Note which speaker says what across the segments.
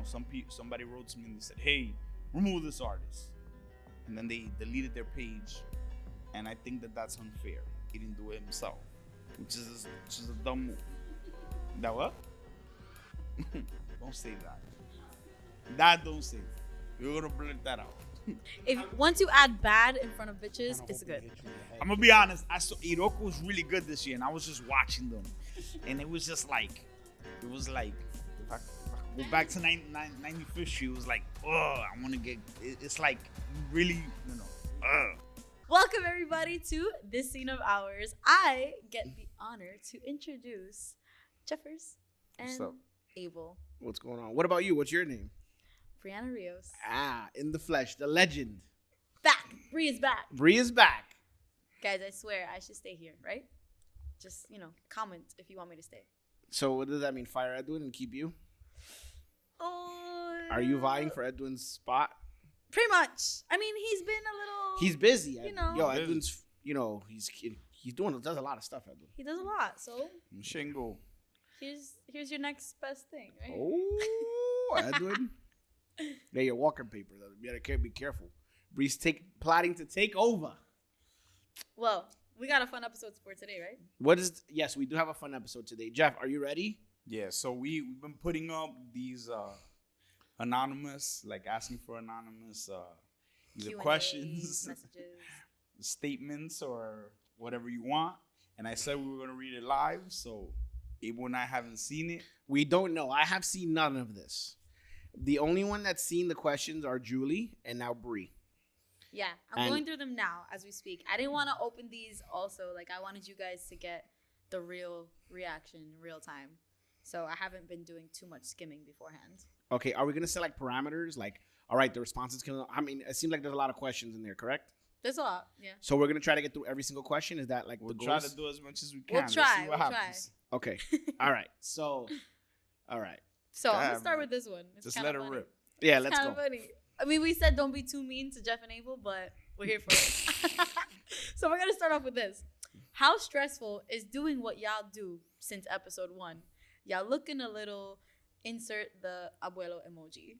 Speaker 1: somebody wrote to me and they said, "Hey, remove this artist," and then they deleted their page, and I think that's unfair. He didn't do it himself, which is a dumb move. That what? Don't say that. Don't say that. You're gonna blurt that out.
Speaker 2: Once you add bad in front of bitches, it's good.
Speaker 1: I'm gonna be honest. I saw Iroko was really good this year, and I was just watching them, and it was like, if I go back to 95th Street, it was like, I want to get. It's like really,
Speaker 2: Welcome everybody to this scene of ours. I get the honor to introduce Jeffers and Abel.
Speaker 3: What's going on? What about you? What's your name?
Speaker 2: Brianna Rios.
Speaker 3: In the flesh, the legend.
Speaker 2: Back. Bree is back.
Speaker 3: Bree is back.
Speaker 2: Guys, I swear I should stay here, right? Just, comment if you want me to stay.
Speaker 3: So what does that mean? Fire Edwin and keep you? Are you vying for Edwin's spot?
Speaker 2: Pretty much. I mean, he's been a little...
Speaker 3: He's busy.
Speaker 2: Yo,
Speaker 3: Edwin's, does a lot of stuff, Edwin.
Speaker 2: He does a lot, so...
Speaker 1: Shingo.
Speaker 2: Here's your next best thing, right?
Speaker 3: Oh, Edwin. They're your walking paper, though. You gotta be careful. Bree's plotting to take over.
Speaker 2: Well, we got a fun episode for today, right?
Speaker 3: Yes, we do have a fun episode today. Jeff, are you ready?
Speaker 1: Yeah, so we've been putting up these anonymous, like asking for anonymous either
Speaker 2: Q&A,
Speaker 1: questions,
Speaker 2: messages,
Speaker 1: statements, or whatever you want. And I said we were going to read it live, so Abel and I haven't seen it.
Speaker 3: We don't know. I have seen none of this. The only one that's seen the questions are Julie and now Bree.
Speaker 2: Yeah, I'm going through them now as we speak. I didn't want to open these also. Like, I wanted you guys to get the real reaction in real time. So I haven't been doing too much skimming beforehand.
Speaker 3: Okay, are we going to set like parameters? Like, all right, the responses can... I mean, it seems like there's a lot of questions in there, correct?
Speaker 2: There's a lot, yeah.
Speaker 3: So we're going to try to get through every single question? Is that like
Speaker 1: we'll
Speaker 3: the
Speaker 1: try
Speaker 3: goals?
Speaker 1: to do as much as we can.
Speaker 2: We'll try.
Speaker 3: Okay. All right. So, all right.
Speaker 2: So I'm going to start with this one. It's
Speaker 1: just let it rip.
Speaker 3: Yeah, let's go.
Speaker 2: Funny. I mean, we said don't be too mean to Jeff and Abel, but we're here for it. So we're going to start off with this. How stressful is doing what y'all do since episode 1? Y'all looking a little, insert the abuelo emoji.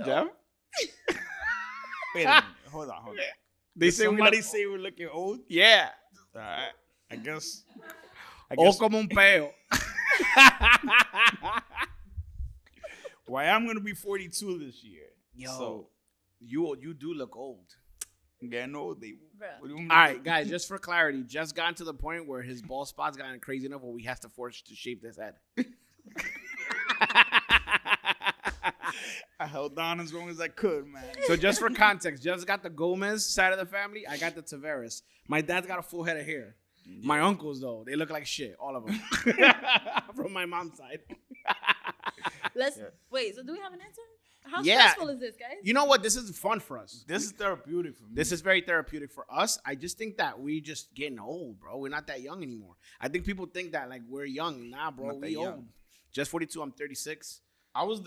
Speaker 3: Jeff?
Speaker 1: Wait a minute. Hold on.
Speaker 3: They
Speaker 1: Somebody say we're looking old?
Speaker 3: Yeah.
Speaker 1: All right. I guess.
Speaker 3: O como un peo.
Speaker 1: Why I'm going to be 42 this year.
Speaker 3: Yo,
Speaker 1: so,
Speaker 3: you do look old.
Speaker 1: Getting old,
Speaker 3: All right, guys, just for clarity, Jeff's gotten to the point where his bald spot's gotten crazy enough where we have to force to shave his head.
Speaker 1: I held on as long as I could, man.
Speaker 3: So just for context, Jeff's got the Gomez side of the family. I got the Tavares. My dad's got a full head of hair. Yeah. My uncles, though, they look like shit, all of them. From my mom's side.
Speaker 2: Wait, so do we have an answer? How stressful is this, guys?
Speaker 3: You know what? This is fun for us.
Speaker 1: This is therapeutic for me.
Speaker 3: This is very therapeutic for us. I just think that we just getting old, bro. We're not that young anymore. I think people think that like we're young. Nah, bro, we old. Just 42. I'm 36.
Speaker 1: I was.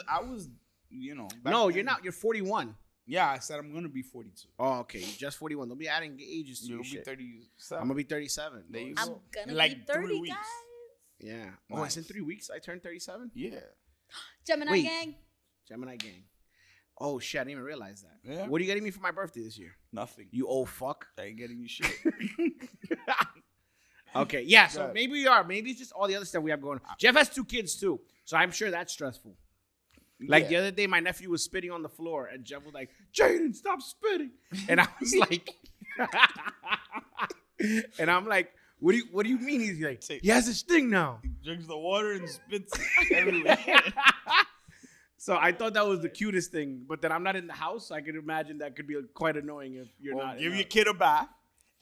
Speaker 3: No, you're not. You're 41.
Speaker 1: Yeah, I said I'm gonna be 42.
Speaker 3: Oh, okay. You're just 41. Don't be adding ages to your shit.
Speaker 1: You'll be 37.
Speaker 3: I'm gonna be 37.
Speaker 2: I'm gonna be 30, guys.
Speaker 3: Yeah.
Speaker 1: Nice.
Speaker 3: Oh, it's in 3 weeks. I turned 37.
Speaker 1: Yeah.
Speaker 2: Gemini gang.
Speaker 3: Oh shit! I didn't even realize that.
Speaker 1: Yeah.
Speaker 3: What are you getting me for my birthday this year?
Speaker 1: Nothing.
Speaker 3: You old fuck.
Speaker 1: I ain't getting you shit.
Speaker 3: Okay. Yeah. So maybe we are. Maybe it's just all the other stuff we have going on. Jeff has 2 kids too, so I'm sure that's stressful. Like the other day, my nephew was spitting on the floor, and Jeff was like, "Jaden, stop spitting!" And I was like, and I'm like, "What do you mean?" He's like, "He has this thing now."
Speaker 1: He drinks the water and spits everywhere.
Speaker 3: So I thought that was the cutest thing, but then I'm not in the house, so I could imagine that could be quite annoying if you're not.
Speaker 1: Give your kid a bath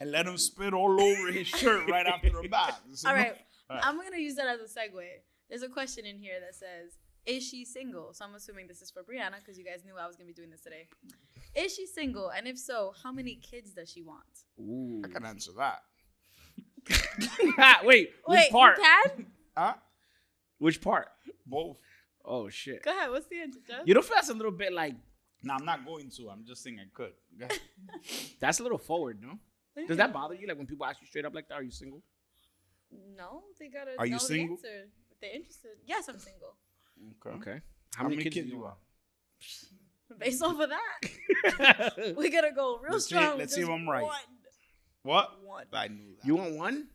Speaker 1: and let him spit all over his shirt right after the bath.
Speaker 2: All right. I'm going to use that as a segue. There's a question in here that says, is she single? So I'm assuming this is for Brianna because you guys knew I was going to be doing this today. Is she single? And if so, how many kids does she want?
Speaker 3: Ooh.
Speaker 1: I can answer that.
Speaker 3: Wait, which part?
Speaker 2: You can?
Speaker 1: Huh?
Speaker 3: Which part?
Speaker 1: Both.
Speaker 3: Oh, shit.
Speaker 2: Go ahead. What's the answer, Jeff?
Speaker 3: You don't feel that's a little bit like...
Speaker 1: No, I'm not going to. I'm just saying I could. Go ahead.
Speaker 3: That's a little forward, no? Does that bother you? Like when people ask you straight up like that, are you single?
Speaker 2: No, they gotta
Speaker 1: Are you
Speaker 2: know
Speaker 1: single?
Speaker 2: the answer if they're interested. Yes, I'm single.
Speaker 3: Okay.
Speaker 1: How many kids you want?
Speaker 2: Based off of that, we gotta go real strong.
Speaker 1: Let's see if I'm right.
Speaker 2: One.
Speaker 1: What?
Speaker 2: One.
Speaker 1: I knew that.
Speaker 3: You want one?
Speaker 2: One.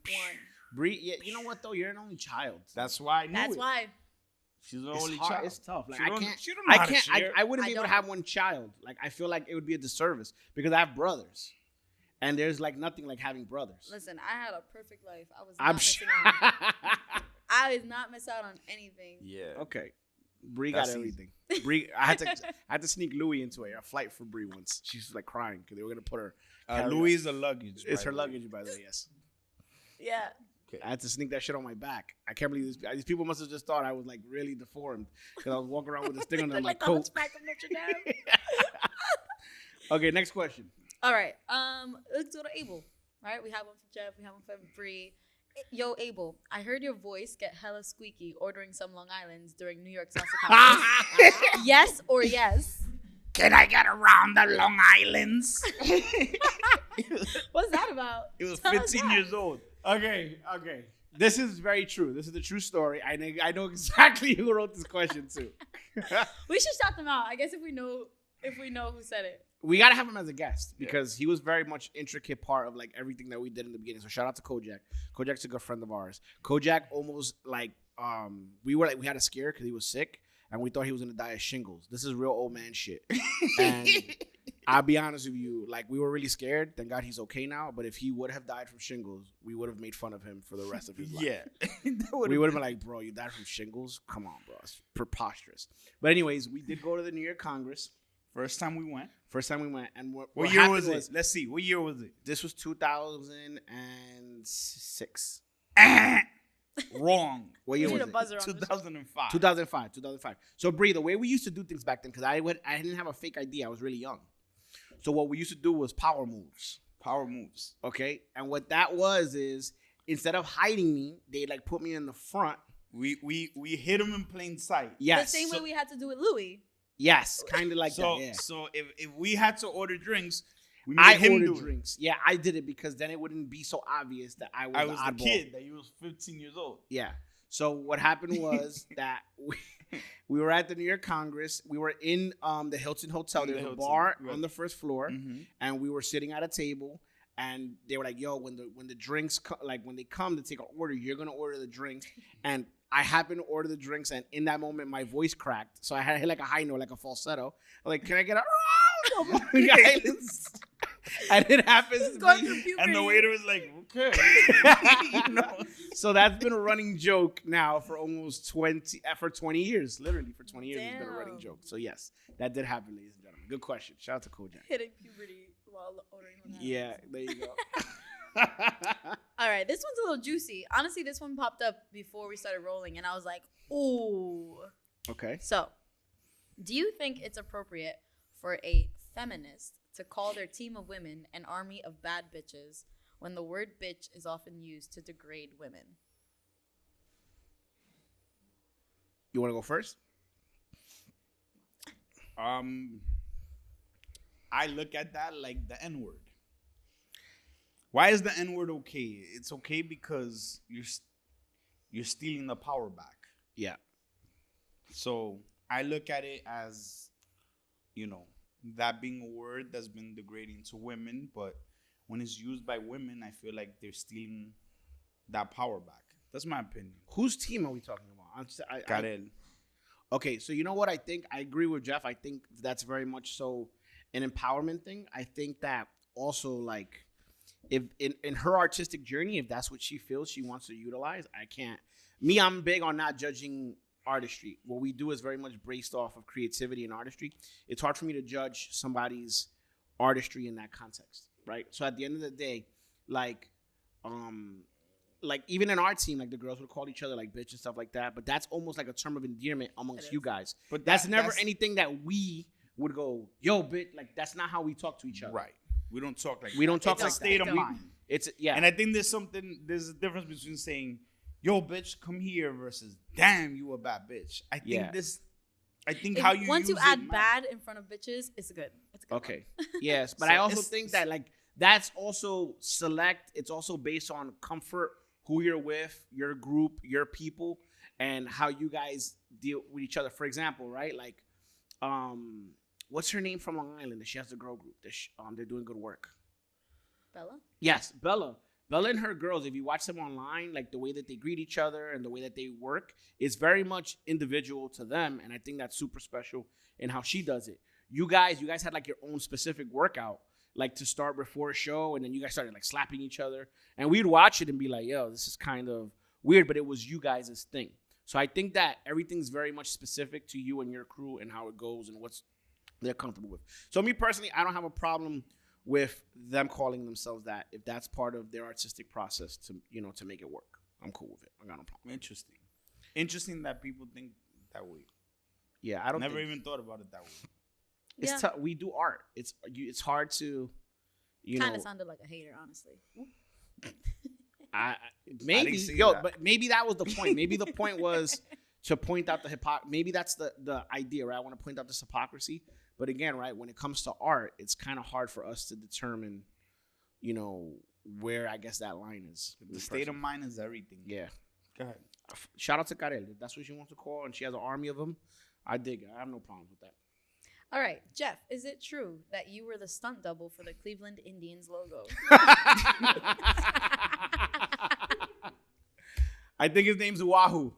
Speaker 3: Bree, yeah, you know what though? You're an only child.
Speaker 1: That's why I knew
Speaker 2: That's
Speaker 1: it.
Speaker 2: why.
Speaker 1: She's the
Speaker 3: It's
Speaker 1: only
Speaker 3: hard.
Speaker 1: child.
Speaker 3: It's tough. Like
Speaker 1: She
Speaker 3: I
Speaker 1: don't-
Speaker 3: can't.
Speaker 1: she don't know
Speaker 3: I
Speaker 1: how to
Speaker 3: can't.
Speaker 1: share.
Speaker 3: I wouldn't
Speaker 2: I
Speaker 3: be able to
Speaker 2: don't.
Speaker 3: have one child. Like I feel like it would be a disservice because I have brothers, and there's like nothing like having brothers.
Speaker 2: Listen, I had a perfect life. I was not
Speaker 3: I'm
Speaker 2: missing
Speaker 3: sure.
Speaker 2: out. I did not miss out on anything.
Speaker 1: Yeah.
Speaker 3: Okay. Bree
Speaker 1: That's
Speaker 3: got
Speaker 1: easy.
Speaker 3: everything. Bree, I had to sneak Louie into a flight for Bree once. She's like crying because they were gonna put her.
Speaker 1: Louis is the luggage.
Speaker 3: It's
Speaker 1: by
Speaker 3: her
Speaker 1: the way.
Speaker 3: luggage, by the way. Yes.
Speaker 2: Yeah.
Speaker 3: I had to sneak that shit on my back. I can't believe this. These people must have just thought I was like really deformed because I was walking around with this thing under
Speaker 2: Look
Speaker 3: my
Speaker 2: like the
Speaker 3: coat.
Speaker 2: Hunchback of Notre Dame.
Speaker 3: Okay, next question.
Speaker 2: All right. Let's go to Abel. All right, we have one for Jeff. We have one for Bree. Yo, Abel, I heard your voice get hella squeaky ordering some Long Island's during New York salsa conference. Yes or yes?
Speaker 1: Can I get around the Long Islands?
Speaker 2: What's that about?
Speaker 1: It was
Speaker 2: Tell us
Speaker 1: 15
Speaker 2: that.
Speaker 1: years old.
Speaker 3: Okay. This is very true. This is the true story. I know exactly who wrote this question too.
Speaker 2: We should shout them out. I guess if we know who said it.
Speaker 3: We gotta have him as a guest because he was very much intricate part of like everything that we did in the beginning. So shout out to Kojak. Kojak's a good friend of ours. Kojak almost like we had a scare because he was sick and we thought he was gonna die of shingles. This is real old man shit. And I'll be honest with you, like we were really scared. Thank God he's okay now. But if he would have died from shingles, we would have made fun of him for the rest of his life.
Speaker 1: Yeah.
Speaker 3: We would have been like, bro, you died from shingles? Come on, bro. It's preposterous. But anyways, we did go to the New York Congress.
Speaker 1: First time we went.
Speaker 3: And what
Speaker 1: year
Speaker 3: happened
Speaker 1: was it? Let's see. What year was it?
Speaker 3: This was 2006.
Speaker 1: Wrong.
Speaker 3: What year
Speaker 2: We need
Speaker 3: was
Speaker 2: a
Speaker 3: it?
Speaker 2: buzzer on this.
Speaker 1: 2005.
Speaker 3: 2005. So Bree, the way we used to do things back then, because I didn't have a fake ID. I was really young. So what we used to do was power moves.
Speaker 1: Power moves.
Speaker 3: Okay, and what that was is instead of hiding me, they like put me in the front.
Speaker 1: We hit him in plain sight.
Speaker 3: Yes,
Speaker 2: The same way we had to do with Louis.
Speaker 3: yes, kind of like
Speaker 1: So
Speaker 3: that. Yeah.
Speaker 1: so if we had to order drinks, we
Speaker 3: I
Speaker 1: made him
Speaker 3: ordered
Speaker 1: do it.
Speaker 3: drinks. Yeah, I did it because then it wouldn't be so obvious that I was
Speaker 1: I was
Speaker 3: the
Speaker 1: the
Speaker 3: oddball.
Speaker 1: kid that he was 15 years old.
Speaker 3: Yeah. So what happened was that we were at the New York Congress. We were in the Hilton Hotel.
Speaker 1: In the
Speaker 3: There's a
Speaker 1: Hilton,
Speaker 3: bar
Speaker 1: right.
Speaker 3: on the first floor,
Speaker 1: Mm-hmm.
Speaker 3: and we were sitting at a table. And they were like, "Yo, when the drinks when they come to take an order, you're gonna order the drinks." And I happened to order the drinks, and in that moment, my voice cracked, so I had to hit like a high note, like a falsetto. I'm like, "Can I get a?" And it happens.
Speaker 2: Going through puberty.
Speaker 1: And the waiter was like, okay. You know?
Speaker 3: So that's been a running joke now for almost 20 years. Literally for 20 years, it's been a running
Speaker 2: Damn.
Speaker 3: joke. So yes, that did happen, ladies and gentlemen. Good question. Shout out to Kojak.
Speaker 2: Hitting puberty while ordering Long Island's.
Speaker 3: Yeah, there you go.
Speaker 2: All right, this one's a little juicy. Honestly, this one popped up before we started rolling, and I was like, ooh.
Speaker 3: Okay.
Speaker 2: So, do you think it's appropriate for a feminist to call their team of women an army of bad bitches when the word bitch is often used to degrade women?
Speaker 3: You want to go first?
Speaker 1: I look at that like the N-word. Why is the N-word okay? It's okay because you're stealing the power back.
Speaker 3: Yeah.
Speaker 1: So I look at it as, you know, that being a word that's been degrading to women, but when it's used by women, I feel like they're stealing that power back. That's my opinion.
Speaker 3: Whose team are we talking about?
Speaker 1: Karel.
Speaker 3: Okay, so you know what I think? I agree with Jeff. I think that's very much so an empowerment thing. I think that also, like, if in her artistic journey, if that's what she feels she wants to utilize, I can't. Me, I'm big on not judging artistry. What we do is very much based off of creativity and artistry. It's hard for me to judge somebody's artistry in that context, right? So at the end of the day, like even in our team, like the girls would call each other like bitch and stuff like that. But that's almost like a term of endearment amongst you guys. But that's never anything that we would go, yo, bitch. Like that's not how we talk to each other.
Speaker 1: Right. We don't talk like
Speaker 3: We don't talk
Speaker 1: it's
Speaker 3: like
Speaker 1: a state
Speaker 3: that.
Speaker 1: of mind.
Speaker 3: It's yeah.
Speaker 1: And I think there's a difference between saying, yo, bitch, come here versus damn, you a bad bitch. I think how you
Speaker 2: once
Speaker 1: use
Speaker 2: you add
Speaker 1: it
Speaker 2: bad in front of bitches, it's good. It's a good.
Speaker 3: Okay. Yes, but
Speaker 1: So
Speaker 3: I also
Speaker 1: it's-
Speaker 3: think that like that's also select. It's also based on comfort who you're with, your group, your people, and how you guys deal with each other. For example, right? Like, what's her name from Long Island? She has the girl group. They're doing good work.
Speaker 2: Bella?
Speaker 3: Yes, Bella. Bella and her girls, if you watch them online, like the way that they greet each other and the way that they work is very much individual to them. And I think that's super special in how she does it. You guys had like your own specific workout, like to start before a show. And then you guys started like slapping each other. And we'd watch it and be like, yo, this is kind of weird, but it was you guys' thing. So I think that everything's very much specific to you and your crew and how it goes and what's they're comfortable with. So me personally, I don't have a problem with them calling themselves that if that's part of their artistic process to make it work. I'm cool with it. I got no problem.
Speaker 1: Interesting that people think that way.
Speaker 3: Yeah, I don't
Speaker 1: never even thought about it that way.
Speaker 3: It's tough. We do art. It's hard to
Speaker 2: kind of sounded like a hater, honestly.
Speaker 3: But maybe that was the point. Maybe the point was to point out the hypocrisy. Maybe that's the idea, right? I want to point out this hypocrisy. But again, right, when it comes to art, it's kind of hard for us to determine, where I guess that line is.
Speaker 1: The state of mind is everything.
Speaker 3: Yeah.
Speaker 1: Go ahead.
Speaker 3: Shout out to Karel. If that's what she wants to call, and she has an army of them, I dig it. I have no problems with that.
Speaker 2: All right, Jeff, is it true that you were the stunt double for the Cleveland Indians logo?
Speaker 3: I think his name's Wahoo.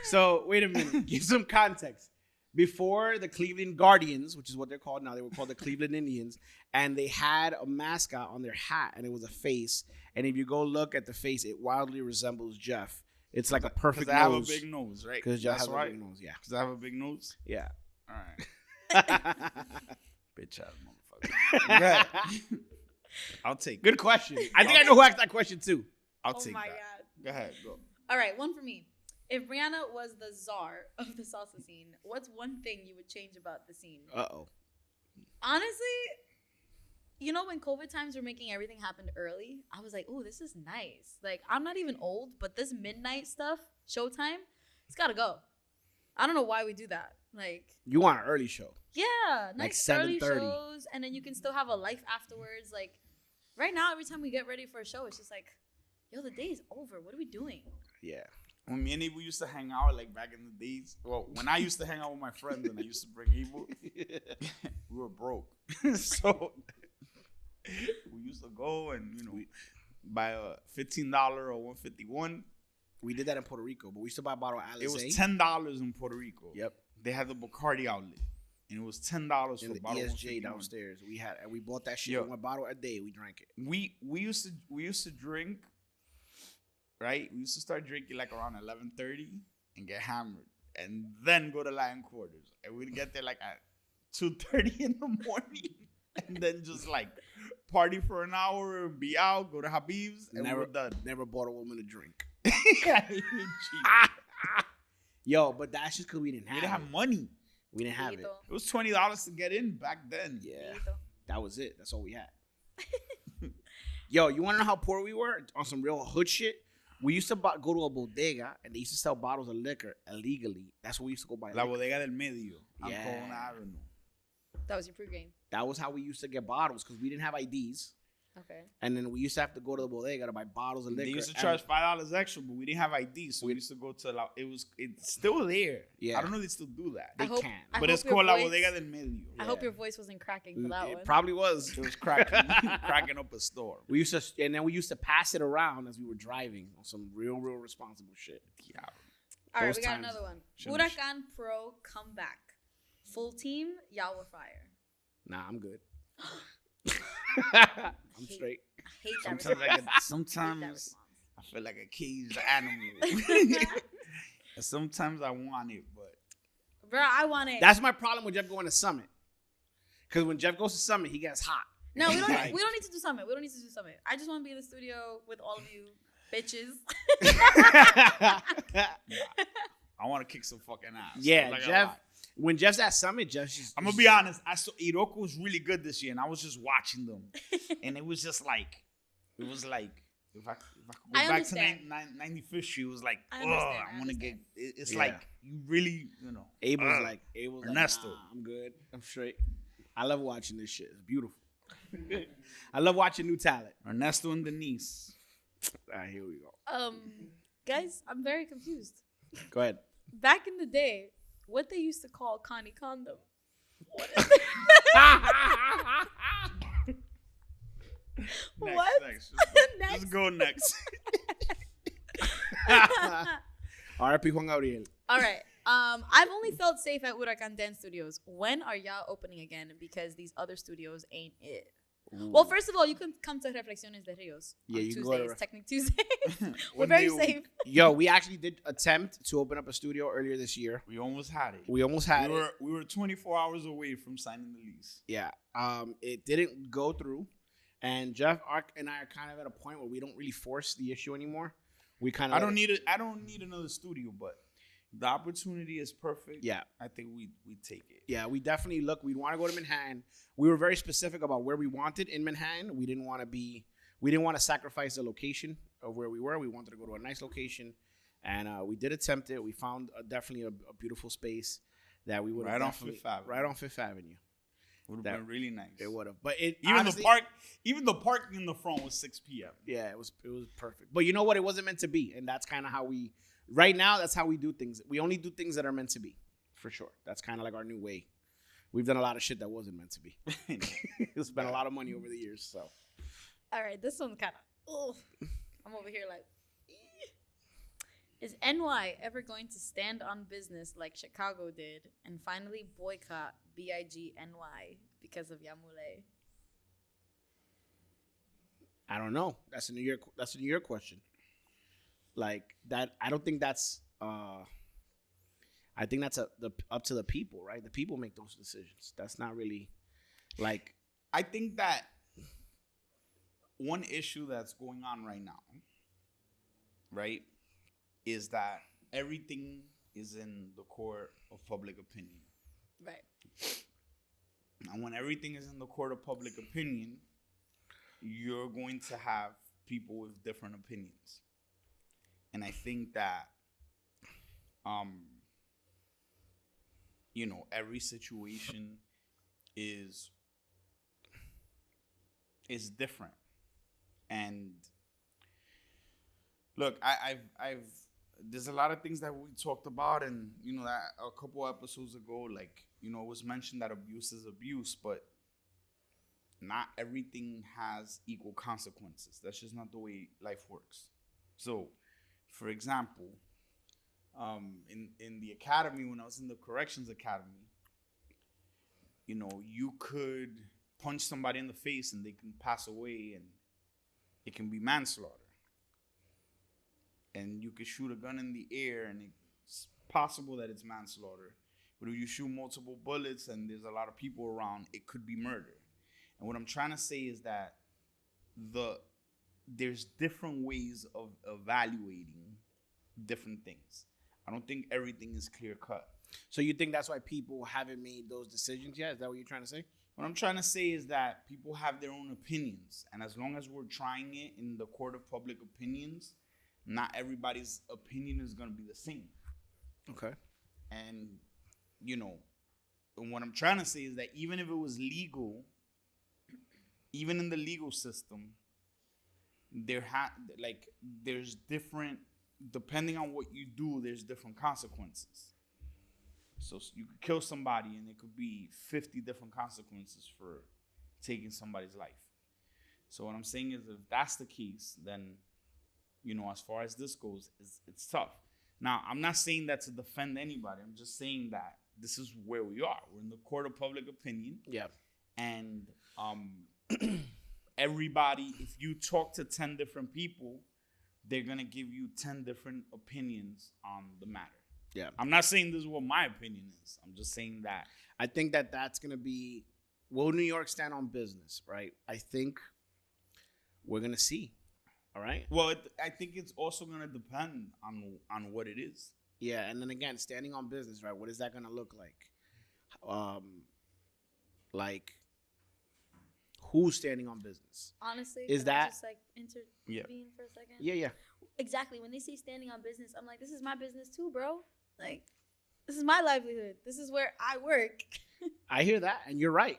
Speaker 3: So, wait a minute. Give some context. Before the Cleveland Guardians, which is what they're called now, they were called the Cleveland Indians, and they had a mascot on their hat, and it was a face. And if you go look at the face, it wildly resembles Jeff. It's like a perfect nose.
Speaker 1: Because I have a big nose, right?
Speaker 3: Because Jeff has a big nose, yeah.
Speaker 1: Because I have a big nose?
Speaker 3: Yeah.
Speaker 1: All right. Bitch ass motherfucker. Right. I'll take
Speaker 3: Good question. I think I know who asked that question, too.
Speaker 1: I'll take that.
Speaker 2: Oh, my God.
Speaker 1: Go ahead, go.
Speaker 2: All right, one for me. If Brianna was the czar of the salsa scene, what's one thing you would change about the scene?
Speaker 3: Uh-oh.
Speaker 2: Honestly, when COVID times were making everything happen early, I was like, oh, this is nice. Like, I'm not even old, but this midnight stuff, showtime, it's got to go. I don't know why we do that. Like,
Speaker 3: you want an early show.
Speaker 2: Yeah, nice
Speaker 3: like
Speaker 2: early
Speaker 3: 7:30.
Speaker 2: shows, and then you can still have a life afterwards. Like, right now, every time we get ready for a show, it's just like, yo, the day is over. What are we doing?
Speaker 3: Yeah.
Speaker 1: When me and Evil used to hang out, like back in the days, well, when I used to hang out with my friends and I used to bring Evil, we were broke. So we used to go and, buy a $15 or $151.
Speaker 3: We did that in Puerto Rico, but we used to buy a bottle of Alizé.
Speaker 1: It was $10 in Puerto Rico.
Speaker 3: Yep.
Speaker 1: They had the Bacardi outlet, and it was $10 for
Speaker 3: in
Speaker 1: a bottle of
Speaker 3: ESJ downstairs. We bought that shit. One bottle a day. We drank it.
Speaker 1: We used to drink. Right, we used to start drinking like around 11:30 and get hammered, and then go to Lion Quarters, and we'd get there like at 2:30 in the morning, and then just like party for an hour, be out, go to Habib's, and we're done.
Speaker 3: Never bought a woman a drink.
Speaker 1: Yeah,
Speaker 3: Yo, but that's just because we didn't have
Speaker 1: money.
Speaker 3: We didn't have it.
Speaker 1: It was $20 to get in back then.
Speaker 3: Yeah, that was it. That's all we had. Yo, you want to know how poor we were on some real hood shit? We used to go to a bodega, and they used to sell bottles of liquor illegally. That's what we used to go buy.
Speaker 1: La Bodega del Medio on
Speaker 3: Yeah.
Speaker 1: Corona Avenue.
Speaker 2: That was your pregame.
Speaker 3: That was how we used to get bottles because we didn't have IDs.
Speaker 2: Okay.
Speaker 3: And then we used to have to go to the bodega to buy bottles of liquor.
Speaker 1: They used to charge $5 extra, but we didn't have IDs, so we used to go to it's still there.
Speaker 3: Yeah.
Speaker 1: I don't know if they still do that.
Speaker 3: They can.
Speaker 1: But it's called La Bodega del Medio.
Speaker 2: I hope your voice wasn't cracking for that
Speaker 3: It
Speaker 2: one.
Speaker 3: probably was.
Speaker 1: It was cracking up a store.
Speaker 3: We used to pass it around as we were driving on some real responsible shit.
Speaker 1: Yeah.
Speaker 2: All right,
Speaker 3: Those
Speaker 2: we got
Speaker 3: times.
Speaker 2: another one.
Speaker 1: Shouldn't-
Speaker 2: Huracan Pro comeback. Full team, y'all were fire.
Speaker 3: Nah, I'm good. I'm straight.
Speaker 2: I hate that
Speaker 1: Sometimes
Speaker 2: response. Hate that
Speaker 1: sometimes
Speaker 2: response.
Speaker 1: I feel like a caged animal. And sometimes I want it, but
Speaker 2: Bro, I want it.
Speaker 3: That's my problem with Jeff going to Summit. Because when Jeff goes to Summit, he gets hot.
Speaker 2: No, we don't.
Speaker 3: Like-
Speaker 2: We don't need to do Summit. We don't need to do Summit. I just want to be in the studio with all of you bitches.
Speaker 1: I want to kick some fucking ass.
Speaker 3: Yeah,
Speaker 1: Like,
Speaker 3: Jeff. When Jeff's at Summit, Jeff's just...
Speaker 1: I'm gonna be honest. I saw Iroko was really good this year, and I was just watching them, and it was just like, if I could go
Speaker 2: I
Speaker 1: back to
Speaker 2: understand.
Speaker 1: 95th Street, it was like,
Speaker 2: I
Speaker 1: oh,
Speaker 2: understand,
Speaker 1: I want to get. It's
Speaker 3: Yeah.
Speaker 1: like you really,
Speaker 3: Abel's like,
Speaker 1: Ernesto.
Speaker 3: nah, I'm good. I'm straight. I love watching this shit. It's beautiful. I love watching new talent.
Speaker 1: Ernesto and Denise.
Speaker 3: Here we go.
Speaker 2: Guys, I'm very confused.
Speaker 3: Go ahead.
Speaker 2: Back in the day, what they used to call Connie Condom. What is What?
Speaker 1: Next.
Speaker 2: Next.
Speaker 1: Just go next.
Speaker 3: R.I.P. Juan Gabriel.
Speaker 2: All right. I've only felt safe at Huracan Dance Studios. When are y'all opening again? Because these other studios ain't it.
Speaker 3: Ooh.
Speaker 2: Well, first of all, you can come to Reflexiones de Rios
Speaker 3: Yeah,
Speaker 2: on
Speaker 3: you can go to
Speaker 2: Tuesdays, Technic Tuesdays. We're
Speaker 1: One
Speaker 2: very
Speaker 1: day
Speaker 2: safe.
Speaker 3: Yo, we actually did attempt to open up a studio earlier this year.
Speaker 1: We almost had it.
Speaker 3: We almost had it.
Speaker 1: We were 24 hours away from signing the lease.
Speaker 3: Yeah. It didn't go through. And Jeff and I are kind of at a point where we don't really force the issue anymore. We kind of
Speaker 1: I don't need another studio, but the opportunity is perfect.
Speaker 3: Yeah.
Speaker 1: I think we take it.
Speaker 3: Yeah, we definitely we'd want to go to Manhattan. We were very specific about where we wanted in Manhattan. We didn't want to sacrifice the location of where we were. We wanted to go to a nice location. And we did attempt it. We found definitely a beautiful space that we would
Speaker 1: Right on Fifth Avenue.
Speaker 3: Right on Fifth Avenue.
Speaker 1: Would have been really nice.
Speaker 3: It would have. But it
Speaker 1: even
Speaker 3: honestly,
Speaker 1: the parking in the front was 6 p.m.
Speaker 3: Yeah, it was perfect. But you know what? It wasn't meant to be. And that's kind of how right now, that's how we do things. We only do things that are meant to be, for sure. That's kind of like our new way. We've done a lot of shit that wasn't meant to be. We've spent a lot of money over the years, so.
Speaker 2: All right, this one's kind of, I'm over here like, is NY ever going to stand on business like Chicago did and finally boycott BIG-NY because of Yamule?
Speaker 3: I don't know. That's a New York question. Like that, I don't think that's. I think that's up to the people, right? The people make those decisions. That's not really, like.
Speaker 1: I think that one issue that's going on right now, right, is that everything is in the court of public opinion.
Speaker 2: Right.
Speaker 1: And when everything is in the court of public opinion, you're going to have people with different opinions. And I think that, every situation is different. And look, I've there's a lot of things that we talked about, and that a couple episodes ago, like it was mentioned that abuse is abuse, but not everything has equal consequences. That's just not the way life works. So, for example, in the academy, when I was in the corrections academy, you could punch somebody in the face and they can pass away, and it can be manslaughter. And you could shoot a gun in the air and it's possible that it's manslaughter. But if you shoot multiple bullets and there's a lot of people around, it could be murder. And what I'm trying to say is that there's different ways of evaluating different things. I don't think everything is clear cut.
Speaker 3: So you think that's why people haven't made those decisions yet? Is that what you're trying to say?
Speaker 1: What I'm trying to say is that people have their own opinions. And as long as we're trying it in the court of public opinions, not everybody's opinion is going to be the same.
Speaker 3: Okay.
Speaker 1: And, and what I'm trying to say is that even if it was legal, even in the legal system, there's different, depending on what you do, there's different consequences. So you could kill somebody and it could be 50 different consequences for taking somebody's life. So what I'm saying is, if that's the case, then, as far as this goes, it's tough. Now, I'm not saying that to defend anybody. I'm just saying that this is where we are. We're in the court of public opinion.
Speaker 3: Yeah.
Speaker 1: And everybody, if you talk to 10 different people, they're going to give you 10 different opinions on the matter.
Speaker 3: Yeah.
Speaker 1: I'm not saying this is what my opinion is. I'm just saying that.
Speaker 3: I think that that's going to be, will New York stand on business, right? I think we're going to see. All right.
Speaker 1: Well, I think it's also going to depend on what it is.
Speaker 3: Yeah. And then again, standing on business, right? What is that going to look like? Who's standing on business?
Speaker 2: Honestly,
Speaker 3: is that
Speaker 2: I just intervene for a second?
Speaker 3: Yeah.
Speaker 2: Exactly. When they say standing on business, I'm like, this is my business too, bro. Like, this is my livelihood. This is where I work.
Speaker 3: I hear that, and you're right.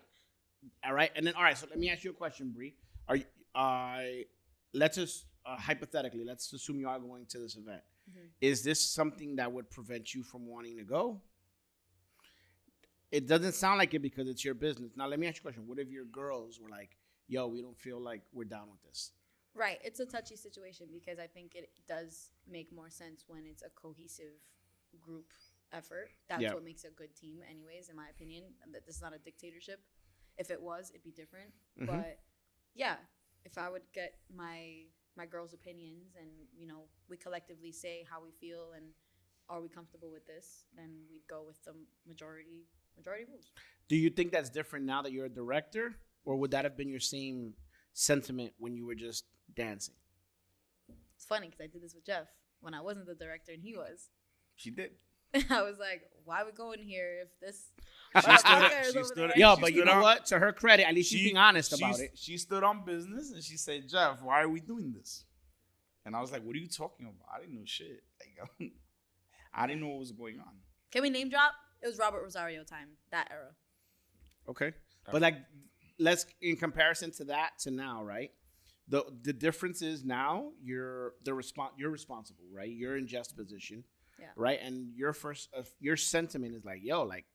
Speaker 3: All right, and then all right. So let me ask you a question, Bree. Are you? Let's just hypothetically, let's assume you are going to this event.
Speaker 2: Mhm.
Speaker 3: Is this something that would prevent you from wanting to go? It doesn't sound like it because it's your business. Now, let me ask you a question. What if your girls were like, "Yo, we don't feel like we're down with this"?
Speaker 2: Right. It's a touchy situation because I think it does make more sense when it's a cohesive group effort. That's
Speaker 3: Yeah.
Speaker 2: what makes a good team, anyways, in my opinion. And that this is not a dictatorship. If it was, it'd be different.
Speaker 3: Mhm.
Speaker 2: But yeah, if I would get my girls' opinions and we collectively say how we feel and are we comfortable with this, then we'd go with the majority rules.
Speaker 3: Do you think that's different now that you're a director, or would that have been your same sentiment when you were just dancing?
Speaker 2: It's funny because I did this with Jeff when I wasn't the director and he was.
Speaker 1: She did.
Speaker 2: I was like, why we going here if this
Speaker 1: She stood
Speaker 2: motherfucker
Speaker 1: up-
Speaker 2: is
Speaker 1: she
Speaker 2: over
Speaker 1: stood
Speaker 2: there?
Speaker 1: up-
Speaker 3: Yo,
Speaker 1: She
Speaker 3: but you
Speaker 1: stood
Speaker 3: know
Speaker 1: on-
Speaker 3: what? To her credit, at least she's being honest about it.
Speaker 1: She stood on business and she said, "Jeff, why are we doing this?" And I was like, "What are you talking about? I didn't know shit. Like, I didn't know what was going on."
Speaker 2: Can we name drop? It was Robert Rosario time, that era.
Speaker 3: Okay, but like, let's in comparison to that to now, right? The difference is now you're responsible, right? You're in Jeff's position,
Speaker 2: Yeah.
Speaker 3: right? And your sentiment is like, yo, like,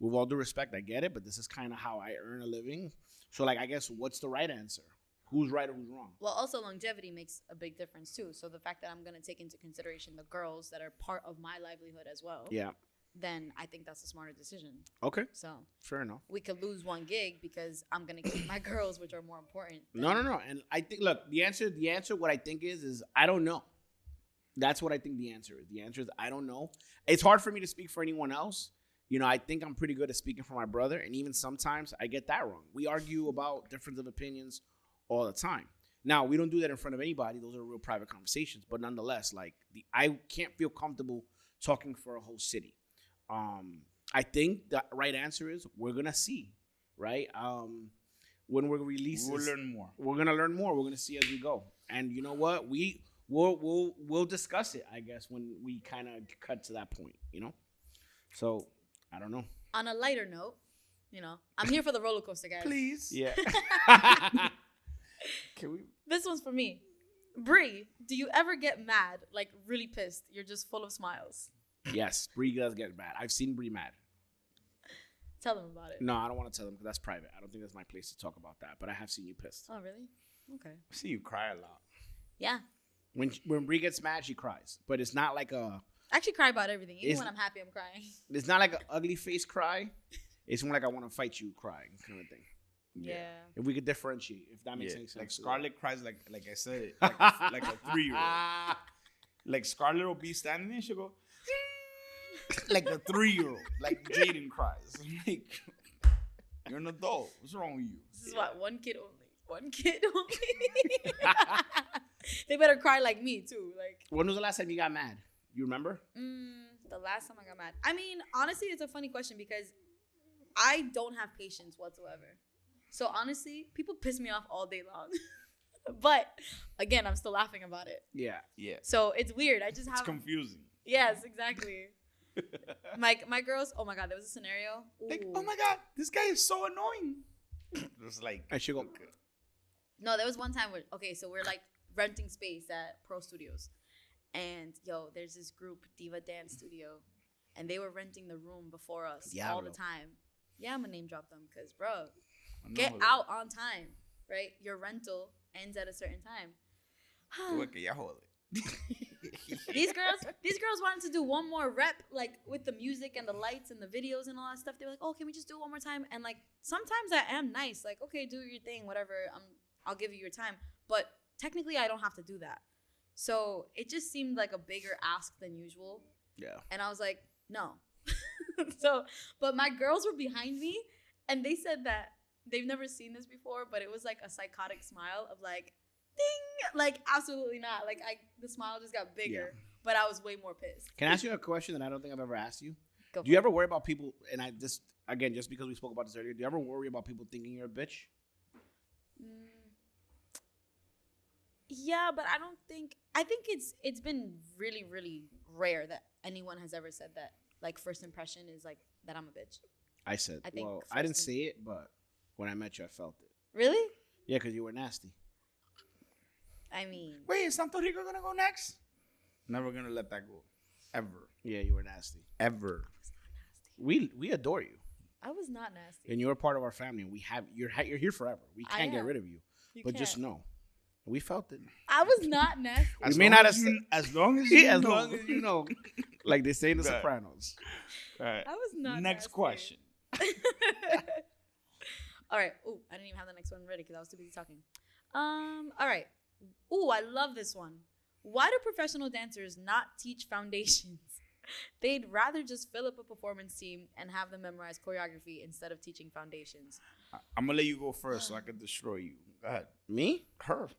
Speaker 3: with all due respect, I get it, but this is kind of how I earn a living. So like, I guess what's the right answer? Who's right or who's wrong?
Speaker 2: Well, also longevity makes a big difference too. So the fact that I'm going to take into consideration the girls that are part of my livelihood as well,
Speaker 3: Yeah.
Speaker 2: then I think that's a smarter decision.
Speaker 3: Okay.
Speaker 2: So
Speaker 3: Fair enough.
Speaker 2: we could lose one gig because I'm going to keep my girls, which are more important.
Speaker 3: No. And I think, look, the answer, what I think is I don't know. That's what I think the answer is. The answer is I don't know. It's hard for me to speak for anyone else. I think I'm pretty good at speaking for my brother, and even sometimes I get that wrong. We argue about difference of opinions all the time. Now, we don't do that in front of anybody. Those are real private conversations. But nonetheless, like I can't feel comfortable talking for a whole city. I think the right answer is we're gonna see, right? When we're releasing,
Speaker 1: We'll learn more.
Speaker 3: We're gonna learn more. We're gonna see as we go. And you know what? We'll discuss it, I guess, when we kind of cut to that point. So I don't know.
Speaker 2: On a lighter note, I'm here for the roller coaster, guys.
Speaker 1: Please.
Speaker 3: Yeah.
Speaker 1: Can we?
Speaker 2: This one's for me. Bree, do you ever get mad, like really pissed? You're just full of smiles.
Speaker 3: Yes, Bree does get mad. I've seen Bree mad.
Speaker 2: Tell them about it.
Speaker 3: No, I don't want to tell them because that's private. I don't think that's my place to talk about that. But I have seen you pissed.
Speaker 2: Oh, really? Okay.
Speaker 1: I see you cry a lot.
Speaker 2: Yeah.
Speaker 3: When Bree gets mad, she cries. But it's not like
Speaker 2: I actually cry about everything. Even when I'm happy, I'm crying.
Speaker 3: It's not like an ugly face cry. It's more like I want to fight you crying kind of thing.
Speaker 2: Yeah.
Speaker 3: If we could differentiate, if that makes any sense.
Speaker 1: Like Scarlett cries like I said, like a 3-year-old. Like Scarlett will be standing there and she'll go like a 3-year-old. Like Jaden cries. Like, you're an adult. What's wrong with you?
Speaker 2: This is what, one kid only. One kid only. They better cry like me too. Like,
Speaker 3: when was the last time you got mad? You remember?
Speaker 2: the last time I got mad. I mean, honestly, it's a funny question because I don't have patience whatsoever. So honestly, people piss me off all day long. But again, I'm still laughing about it.
Speaker 3: Yeah.
Speaker 1: Yeah.
Speaker 2: So it's weird. I just
Speaker 1: It's
Speaker 2: have.
Speaker 1: confusing.
Speaker 2: Yes, exactly. My girls. Oh my god, there was a scenario.
Speaker 1: Like,
Speaker 2: Ooh.
Speaker 1: oh my god, this guy is so annoying. It's like
Speaker 3: I should go.
Speaker 1: okay.
Speaker 2: No, there was one time where so we're like renting space at Pro Studios, and there's this group Diva Dance Studio, and they were renting the room before us all the time. Yeah, I'm gonna name drop them because bro, get out on time, right? Your rental ends at a certain time. These girls wanted to do one more rep, like with the music and the lights and the videos and all that stuff. They were like, "Oh, can we just do one more time?" And like sometimes I am nice, like, "Okay, do your thing, whatever. I'll give you your time." But technically, I don't have to do that. So it just seemed like a bigger ask than usual.
Speaker 3: Yeah.
Speaker 2: And I was like, "No." But my girls were behind me, and they said that they've never seen this before, but it was like a psychotic smile of like, ding, like absolutely not. Like the smile just got bigger, but I was way more pissed.
Speaker 3: Can I ask you a question that I don't think I've ever asked you?
Speaker 2: Go
Speaker 3: Do you ever worry about people? And just because we spoke about this earlier, do you ever worry about people thinking you're a bitch?
Speaker 2: Yeah, but I think it's been really, really rare that anyone has ever said that. Like first impression is like that I'm a bitch.
Speaker 3: I said.
Speaker 2: I think
Speaker 3: I didn't say it, but When I met you, I felt it.
Speaker 2: Really?
Speaker 3: Yeah, because you were nasty.
Speaker 2: I mean,
Speaker 1: Wait, is Santo Rico gonna go next? Never gonna let that go. Ever.
Speaker 3: Yeah, you were nasty.
Speaker 1: Ever.
Speaker 3: We adore you.
Speaker 2: I was not nasty.
Speaker 3: And you're a part of our family. And you're here forever. We can't get rid of you. But just know, we felt it.
Speaker 2: I was not nasty.
Speaker 3: As long as you know, like they say in The Sopranos.
Speaker 1: All right.
Speaker 2: I was not
Speaker 1: Next
Speaker 2: nasty.
Speaker 1: question.
Speaker 2: All right. Oh, I didn't even have the next one ready because I was too busy talking. All right. Oh, I love this one. Why do professional dancers not teach foundations? They'd rather just fill up a performance team and have them memorize choreography instead of teaching foundations.
Speaker 1: I'm gonna let you go first so I can destroy you. Go ahead.
Speaker 3: Me?
Speaker 1: Her.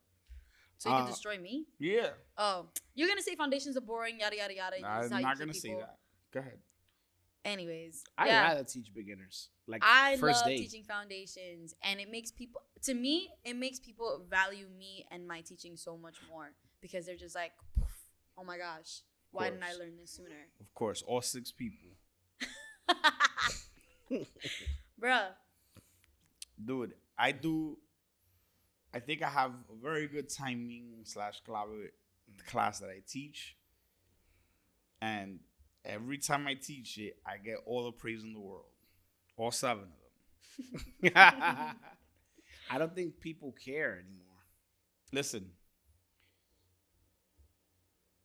Speaker 2: So you can destroy me?
Speaker 1: Yeah.
Speaker 2: Oh, you're gonna say foundations are boring, yada yada yada.
Speaker 1: I'm not gonna say that. Go ahead.
Speaker 2: Anyways,
Speaker 3: I'd rather teach beginners. Like
Speaker 2: I
Speaker 3: first
Speaker 2: love
Speaker 3: day.
Speaker 2: teaching foundations, and it makes people. To me, it makes people value me and my teaching so much more because they're just like, oh my gosh, why didn't I learn this sooner?
Speaker 1: Of course, all 6 people.
Speaker 2: Bruh.
Speaker 1: Dude, I think I have a very good timing / class that I teach. And every time I teach it, I get all the praise in the world. All 7 of them.
Speaker 3: I don't think people care anymore.
Speaker 1: Listen.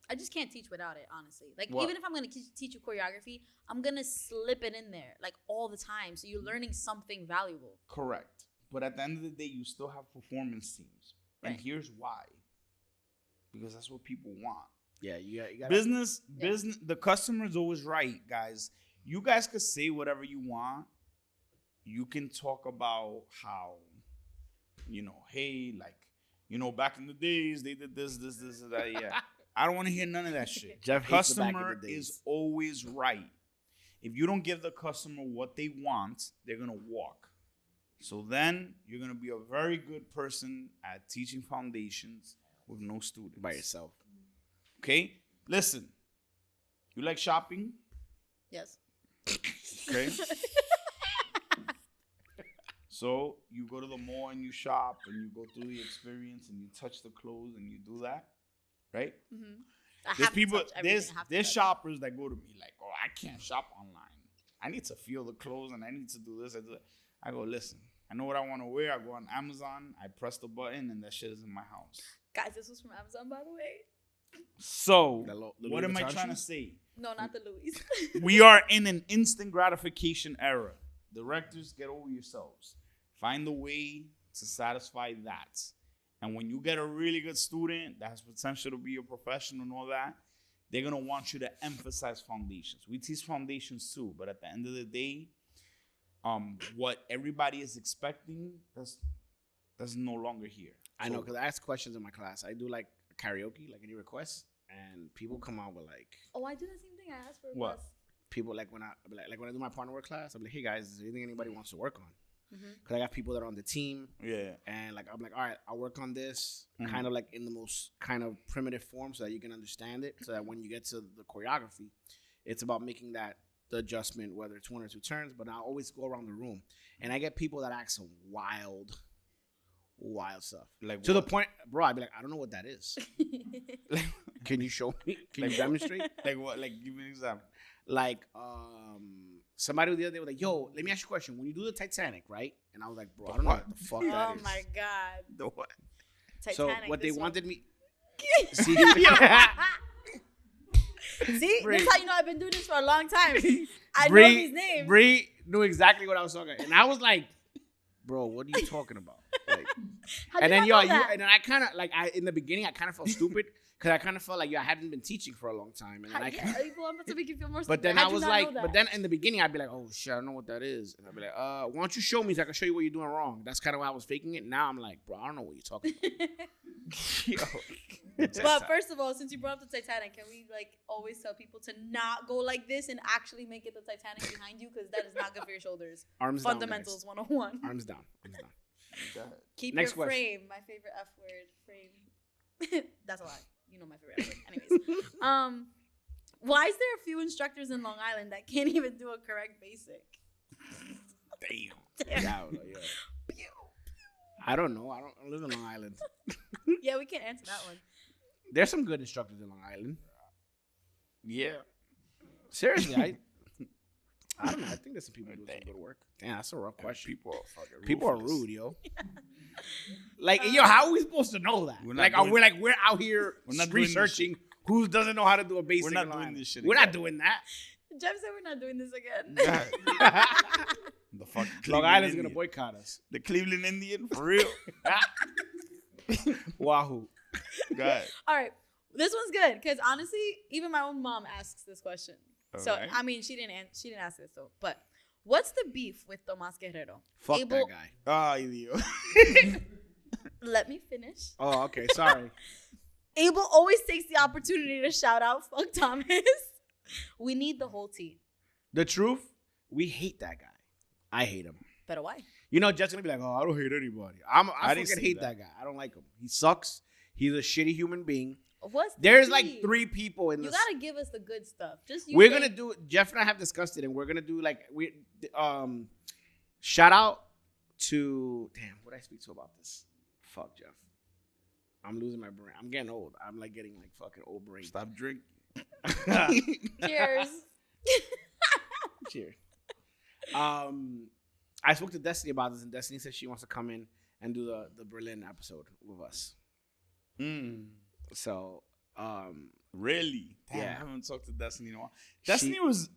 Speaker 2: I just can't teach without it, honestly. Like,
Speaker 1: What?
Speaker 2: even if I'm going to teach you choreography, I'm going to slip it in there, like, all the time. So you're learning something valuable.
Speaker 1: Correct. But at the end of the day, you still have performance teams. And
Speaker 2: Right.
Speaker 1: here's why. Because that's what people want.
Speaker 3: Yeah, you got
Speaker 1: Business, the customer's always right, guys. You guys could say whatever you want. You can talk about how, hey, back in the days, they did this, and that, yeah. I don't want to hear none of that shit.
Speaker 3: Jeff hates the back in
Speaker 1: Customer
Speaker 3: the days.
Speaker 1: is always right. If you don't give the customer what they want, they're going to walk. So then you're going to be a very good person at teaching foundations with no students.
Speaker 3: by yourself.
Speaker 1: Okay? Listen. You like shopping?
Speaker 2: Yes.
Speaker 1: Okay. So you go to the mall and you shop and you go through the experience and you touch the clothes and you do that, right?
Speaker 2: Mm-hmm.
Speaker 1: There's shoppers that go to me like, oh, I can't shop online. I need to feel the clothes and I need to do this. I go, listen, I know what I want to wear. I go on Amazon, I press the button, and that shit is in my house.
Speaker 2: Guys, this was from Amazon, by the way.
Speaker 1: So,
Speaker 3: The
Speaker 1: what am I
Speaker 3: Louis Vuitton
Speaker 1: trying to
Speaker 3: shoes?
Speaker 1: say?
Speaker 2: No, not the Louis.
Speaker 1: We are in an instant gratification era. Directors, get over yourselves. Find a way to satisfy that. And when you get a really good student that has potential to be a professional and all that, they're going to want you to emphasize foundations. We teach foundations too, but at the end of the day, what everybody is expecting, that's no longer here.
Speaker 3: I know, because I ask questions in my class. I do like karaoke, like any requests, and people come out with like.
Speaker 2: Oh, I do the same thing. I asked for a
Speaker 1: What?
Speaker 2: class.
Speaker 3: People like when I do my partner work class, I'm like, hey guys, is there anything anybody wants to work on?
Speaker 2: Mm-hmm.
Speaker 3: Because I got people that are on the team,
Speaker 1: Yeah.
Speaker 3: and like I'm like, all right, I'll work on this,
Speaker 1: Mhm.
Speaker 3: kind of like in the most kind of primitive form, so that you can understand it. So that when you get to the choreography, it's about making the adjustment, whether it's 1 or 2 turns. But I always go around the room, and I get people that ask some wild stuff.
Speaker 1: Like
Speaker 3: To the
Speaker 1: what?
Speaker 3: point, bro, I'd be like, I don't know what that is. Can you show me? Can you demonstrate?
Speaker 1: Like what? Like, give me an example.
Speaker 3: Like, somebody the other day was like, yo, let me ask you a question. When you do the Titanic, right? And I was like, bro, I don't know what the fuck that
Speaker 2: Oh
Speaker 3: is.
Speaker 2: my God.
Speaker 1: The what?
Speaker 2: Titanic,
Speaker 3: So what they
Speaker 2: this one.
Speaker 3: wanted me. See,
Speaker 2: See, this is how you know I've been doing this for a long time. I know these names.
Speaker 3: Bree knew exactly what I was talking about. And I was like, bro, what are you talking about? Like,
Speaker 2: How'd
Speaker 3: and
Speaker 2: you
Speaker 3: then
Speaker 2: not know that?
Speaker 3: and then I kind of like in the beginning I kind of felt stupid because I kind of felt like I hadn't been teaching for a long time, and then
Speaker 2: I'm about to make you feel more
Speaker 3: but
Speaker 2: stupid.
Speaker 3: then
Speaker 2: How'd
Speaker 3: I
Speaker 2: you
Speaker 3: was
Speaker 2: not
Speaker 3: like,
Speaker 2: know that?
Speaker 3: but then in the beginning I'd be like, oh shit, I don't know what that is, and I'd be like, why don't you show me so I can show you what you're doing wrong? That's kind of why I was faking it. Now I'm like, bro, I don't know what you're talking about.
Speaker 1: Yo.
Speaker 2: But first of all, since you brought up the Titanic, can we like always tell people to not go like this and actually make it the Titanic behind you, because that is not good for your shoulders.
Speaker 3: Arms
Speaker 2: Fundamentals
Speaker 3: down,
Speaker 2: 101.
Speaker 3: guys. Arms down.
Speaker 1: Go ahead.
Speaker 2: Keep
Speaker 3: Next
Speaker 2: your
Speaker 3: question.
Speaker 2: frame. My favorite F word. Frame. That's a lie. You know my favorite F word. Anyways, why is there a few instructors in Long Island that can't even do a correct basic?
Speaker 1: Damn.
Speaker 3: Yeah, yeah. I don't know. I don't live in Long Island.
Speaker 2: Yeah, we can't answer that one.
Speaker 3: There's some good instructors in Long Island.
Speaker 1: Yeah.
Speaker 3: Seriously, I don't know. I think there's some people doing some good work. Damn, that's a rough question. People are rude, yo. Like, yo, how are we supposed to know that? We're out here researching who doesn't know how to do a basic.
Speaker 1: We're not doing this shit.
Speaker 3: We're not doing that.
Speaker 2: Jeff said we're not doing this again.
Speaker 1: The fuck.
Speaker 3: Long Island's gonna boycott us.
Speaker 1: The Cleveland Indian, for real.
Speaker 3: Wahoo.
Speaker 1: God.
Speaker 2: All right, this one's good because honestly, even my own mom asks this question.
Speaker 1: All
Speaker 2: So
Speaker 1: right.
Speaker 2: I mean, she didn't ask this though. But what's the beef with Tomas Guerrero?
Speaker 3: Fuck that guy.
Speaker 1: Ay, Dios.
Speaker 2: Let me finish.
Speaker 3: Oh, okay. Sorry.
Speaker 2: Abel always takes the opportunity to shout out "fuck Thomas." We need the whole tea.
Speaker 3: The truth, we hate that guy. I hate him.
Speaker 2: But why?
Speaker 3: You know, Jeff's gonna be like, "Oh, I don't hate anybody. I
Speaker 1: didn't
Speaker 3: fucking
Speaker 1: see
Speaker 3: hate that guy. I don't like him. He sucks. He's a shitty human being."
Speaker 2: What's the
Speaker 3: There's
Speaker 2: tea?
Speaker 3: like 3 people in
Speaker 2: You
Speaker 3: this.
Speaker 2: gotta give us the good stuff.
Speaker 3: We're gonna do. Jeff and I have discussed it, and we're gonna do shout out to. Damn, what did I speak to about this? Fuck Jeff. I'm losing my brain. I'm getting old. I'm like getting like fucking old brain.
Speaker 1: Stop drinking.
Speaker 2: Cheers.
Speaker 3: Cheers. I spoke to Destiny about this, and Destiny said she wants to come in and do the Berlin episode with us. So,
Speaker 1: Really? Damn,
Speaker 3: Yeah.
Speaker 1: I haven't talked to Destiny in a while. Destiny was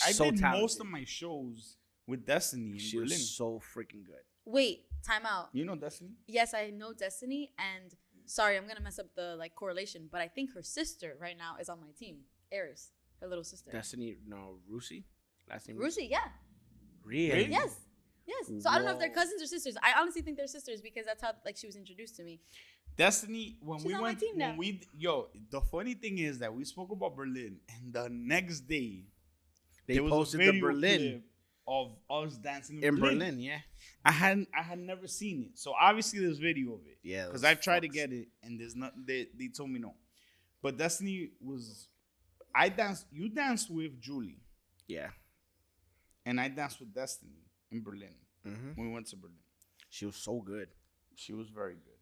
Speaker 1: I
Speaker 3: so
Speaker 1: did
Speaker 3: talented.
Speaker 1: most of my shows with Destiny in
Speaker 3: She
Speaker 1: Berlin.
Speaker 3: was so freaking good.
Speaker 2: Wait, time out.
Speaker 1: You know Destiny?
Speaker 2: Yes, I know Destiny, and sorry, I'm gonna mess up the correlation, but I think her sister right now is on my team, Eris, her little sister.
Speaker 3: Destiny, no, Rusi? Last name
Speaker 2: Rusi, yeah.
Speaker 3: Really?
Speaker 2: Yes. So I don't know if they're cousins or sisters. I honestly think they're sisters because that's how she was introduced to me.
Speaker 1: Destiny, when
Speaker 2: She's
Speaker 1: we
Speaker 2: on my
Speaker 1: went,
Speaker 2: team now.
Speaker 1: the funny thing is that we spoke about Berlin, and the next day
Speaker 3: They
Speaker 1: there was a
Speaker 3: posted the
Speaker 1: video
Speaker 3: Berlin
Speaker 1: clip of us dancing
Speaker 3: in Berlin, yeah.
Speaker 1: I had never seen it, so obviously there's video of it.
Speaker 3: Yeah,
Speaker 1: because
Speaker 3: those
Speaker 1: I've tried to
Speaker 3: fucks.
Speaker 1: get it, and there's not. They told me no. But Destiny was, You danced with Julie,
Speaker 3: Yeah.
Speaker 1: and I danced with Destiny in Berlin
Speaker 3: Mm-hmm.
Speaker 1: when we went to Berlin.
Speaker 3: She was so good.
Speaker 1: She was very good.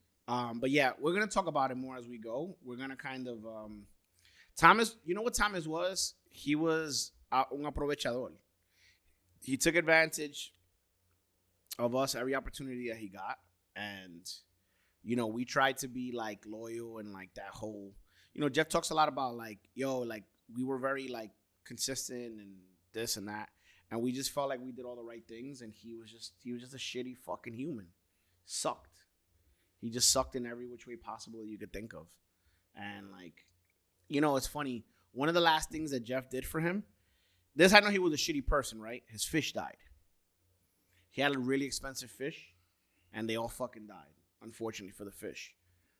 Speaker 3: But yeah, we're gonna talk about it more as we go. We're gonna kind of Thomas. You know what Thomas was? He was un aprovechador. He took advantage of us every opportunity that he got, and you know we tried to be like loyal and like that whole. You know, Jeff talks a lot about like we were very like consistent and this and that, and we just felt like we did all the right things, and he was just a shitty fucking human. Sucked. He just sucked in every which way possible that you could think of. And, like, you know, it's funny. One of the last things that Jeff did for him, I know he was a shitty person, right? His fish died. He had a really expensive fish, and they all fucking died, unfortunately, for the fish.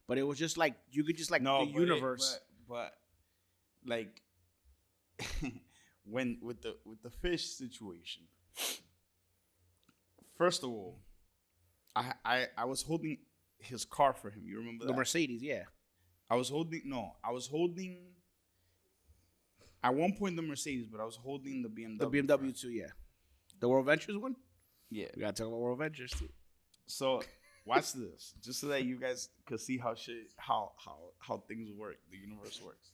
Speaker 3: But it was just like, you could just, like, the universe.
Speaker 1: But like, when, with the fish situation, first of all, I was holding his car for him. You remember
Speaker 3: The
Speaker 1: that?
Speaker 3: Mercedes, yeah.
Speaker 1: I was holding at one point the Mercedes, but I was holding the BMW.
Speaker 3: The BMW too, yeah. The World Ventures one?
Speaker 1: Yeah.
Speaker 3: We gotta talk about World Ventures too.
Speaker 1: So watch this, just so that you guys could see how things work, the universe works.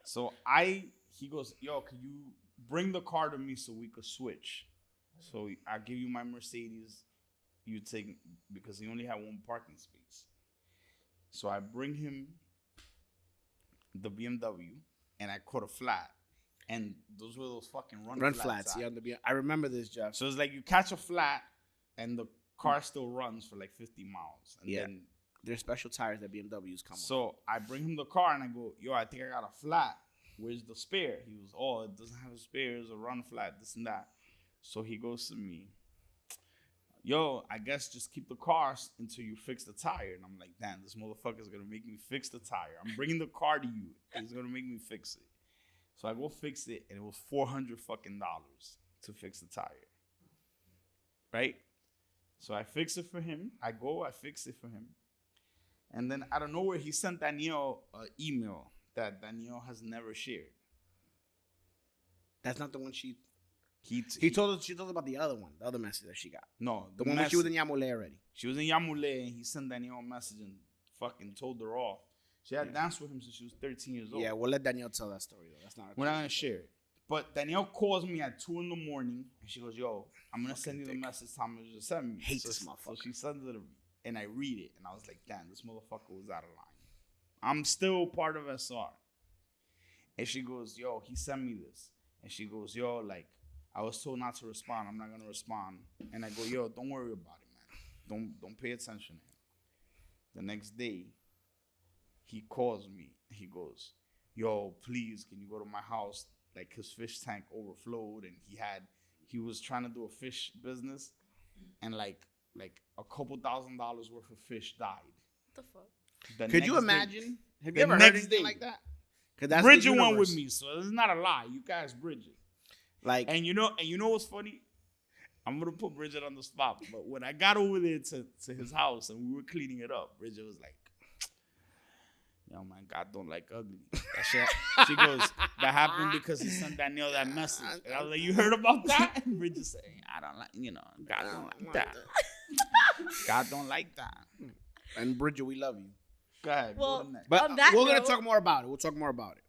Speaker 1: So he goes, yo, can you bring the car to me so we could switch? So I give you my Mercedes. You take, because he only had one parking space. So I bring him the BMW, and I caught a flat. And those were those fucking run flats.
Speaker 3: Yeah, I remember this, Jeff.
Speaker 1: So it's like you catch a flat, and the car still runs for like 50 miles. And then
Speaker 3: there's special tires that BMWs come with.
Speaker 1: So I bring him the car, and I go, yo, I think I got a flat. Where's the spare? He goes, oh, it doesn't have a spare. It's a run flat, this and that. So he goes to me, yo, I guess just keep the car until you fix the tire. And I'm like, damn, this motherfucker's going to make me fix the tire. I'm bringing the car to you. He's going to make me fix it. So I go fix it, and it was $400 fucking to fix the tire. Right? So I fix it for him. I fix it for him. And then out of nowhere, he sent Danielle an email that Danielle has never shared.
Speaker 3: That's not the one she... She told us about the other one, the other message that she got.
Speaker 1: No,
Speaker 3: The one where she was in Yamule already.
Speaker 1: She was in Yamule, and he sent Danielle a message and fucking told her off. She had danced with him since she was 13 years old.
Speaker 3: Yeah, we'll let Danielle tell that story, though. That's not.
Speaker 1: We're not gonna share it. But Danielle calls me at 2 in the morning, and she goes, "Yo, I'm gonna send you the message Thomas just sent me."
Speaker 3: Hate this motherfucker.
Speaker 1: So she sends it to me, and I read it, and I was like, "Damn, this motherfucker was out of line." I'm still part of SR. And she goes, "Yo, he sent me this," and she goes, "Yo, like, I was told not to respond. I'm not gonna respond." And I go, "Yo, don't worry about it, man. Don't pay attention to him." The next day, he calls me. He goes, "Yo, please, can you go to my house? Like, his fish tank overflowed, and he was trying to do a fish business, and like a couple $1,000s worth of fish died."
Speaker 2: What the fuck?
Speaker 3: Could you imagine? Have you ever heard anything like that?
Speaker 1: Bridget went with me, so it's not a lie. You guys, Bridget.
Speaker 3: Like,
Speaker 1: and you know what's funny? I'm gonna put Bridget on the spot, but when I got over there to his house and we were cleaning it up, Bridget was like, "Yo, man, God don't like ugly." That shit. She goes, "That happened because he sent Danielle that message." And I was like, "You heard about that?" And Bridget said, "I don't like, God don't like that. God don't like that."
Speaker 3: And Bridget, we love you.
Speaker 1: Go ahead.
Speaker 2: Well,
Speaker 1: go to next.
Speaker 3: But
Speaker 2: on that
Speaker 3: we're gonna
Speaker 2: note-
Speaker 3: talk more about it. We'll talk more about it.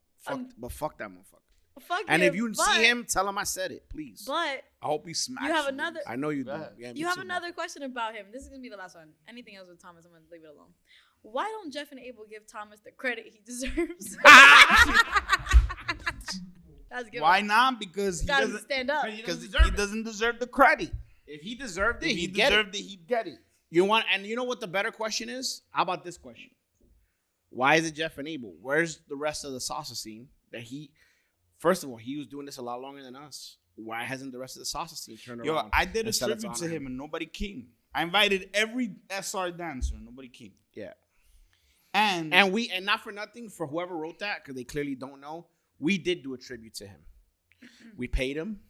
Speaker 3: Fuck that motherfucker.
Speaker 2: Fuck
Speaker 3: And
Speaker 2: him,
Speaker 3: if you see him, tell him I said it, please.
Speaker 2: But
Speaker 1: I hope he smacks
Speaker 2: you have another.
Speaker 3: I know you
Speaker 1: Go
Speaker 3: do.
Speaker 1: ahead.
Speaker 3: Yeah, me
Speaker 2: You have
Speaker 3: too,
Speaker 2: another question about him. This is gonna be the last one. Anything else with Thomas, I'm gonna leave it alone. Why don't Jeff and Abel give Thomas the credit he deserves? That's good.
Speaker 1: Why not? Because he
Speaker 2: Gotta
Speaker 1: doesn't
Speaker 2: stand up.
Speaker 1: Because he doesn't deserve the credit.
Speaker 3: If he deserved it,
Speaker 1: If he
Speaker 3: he'd get it.
Speaker 1: deserved it, he'd get it.
Speaker 3: You know what the better question is? How about this question? Why is it Jeff and Abel? Where's the rest of the salsa scene that first of all, he was doing this a lot longer than us. Why hasn't the rest of the salsa scene turned
Speaker 1: Yo,
Speaker 3: around?
Speaker 1: I did a
Speaker 3: and said it's
Speaker 1: tribute
Speaker 3: on
Speaker 1: to him and nobody came. I invited every SR dancer and nobody came.
Speaker 3: Yeah.
Speaker 1: And
Speaker 3: not for nothing, for whoever wrote that, because they clearly don't know, we did do a tribute to him. We paid him.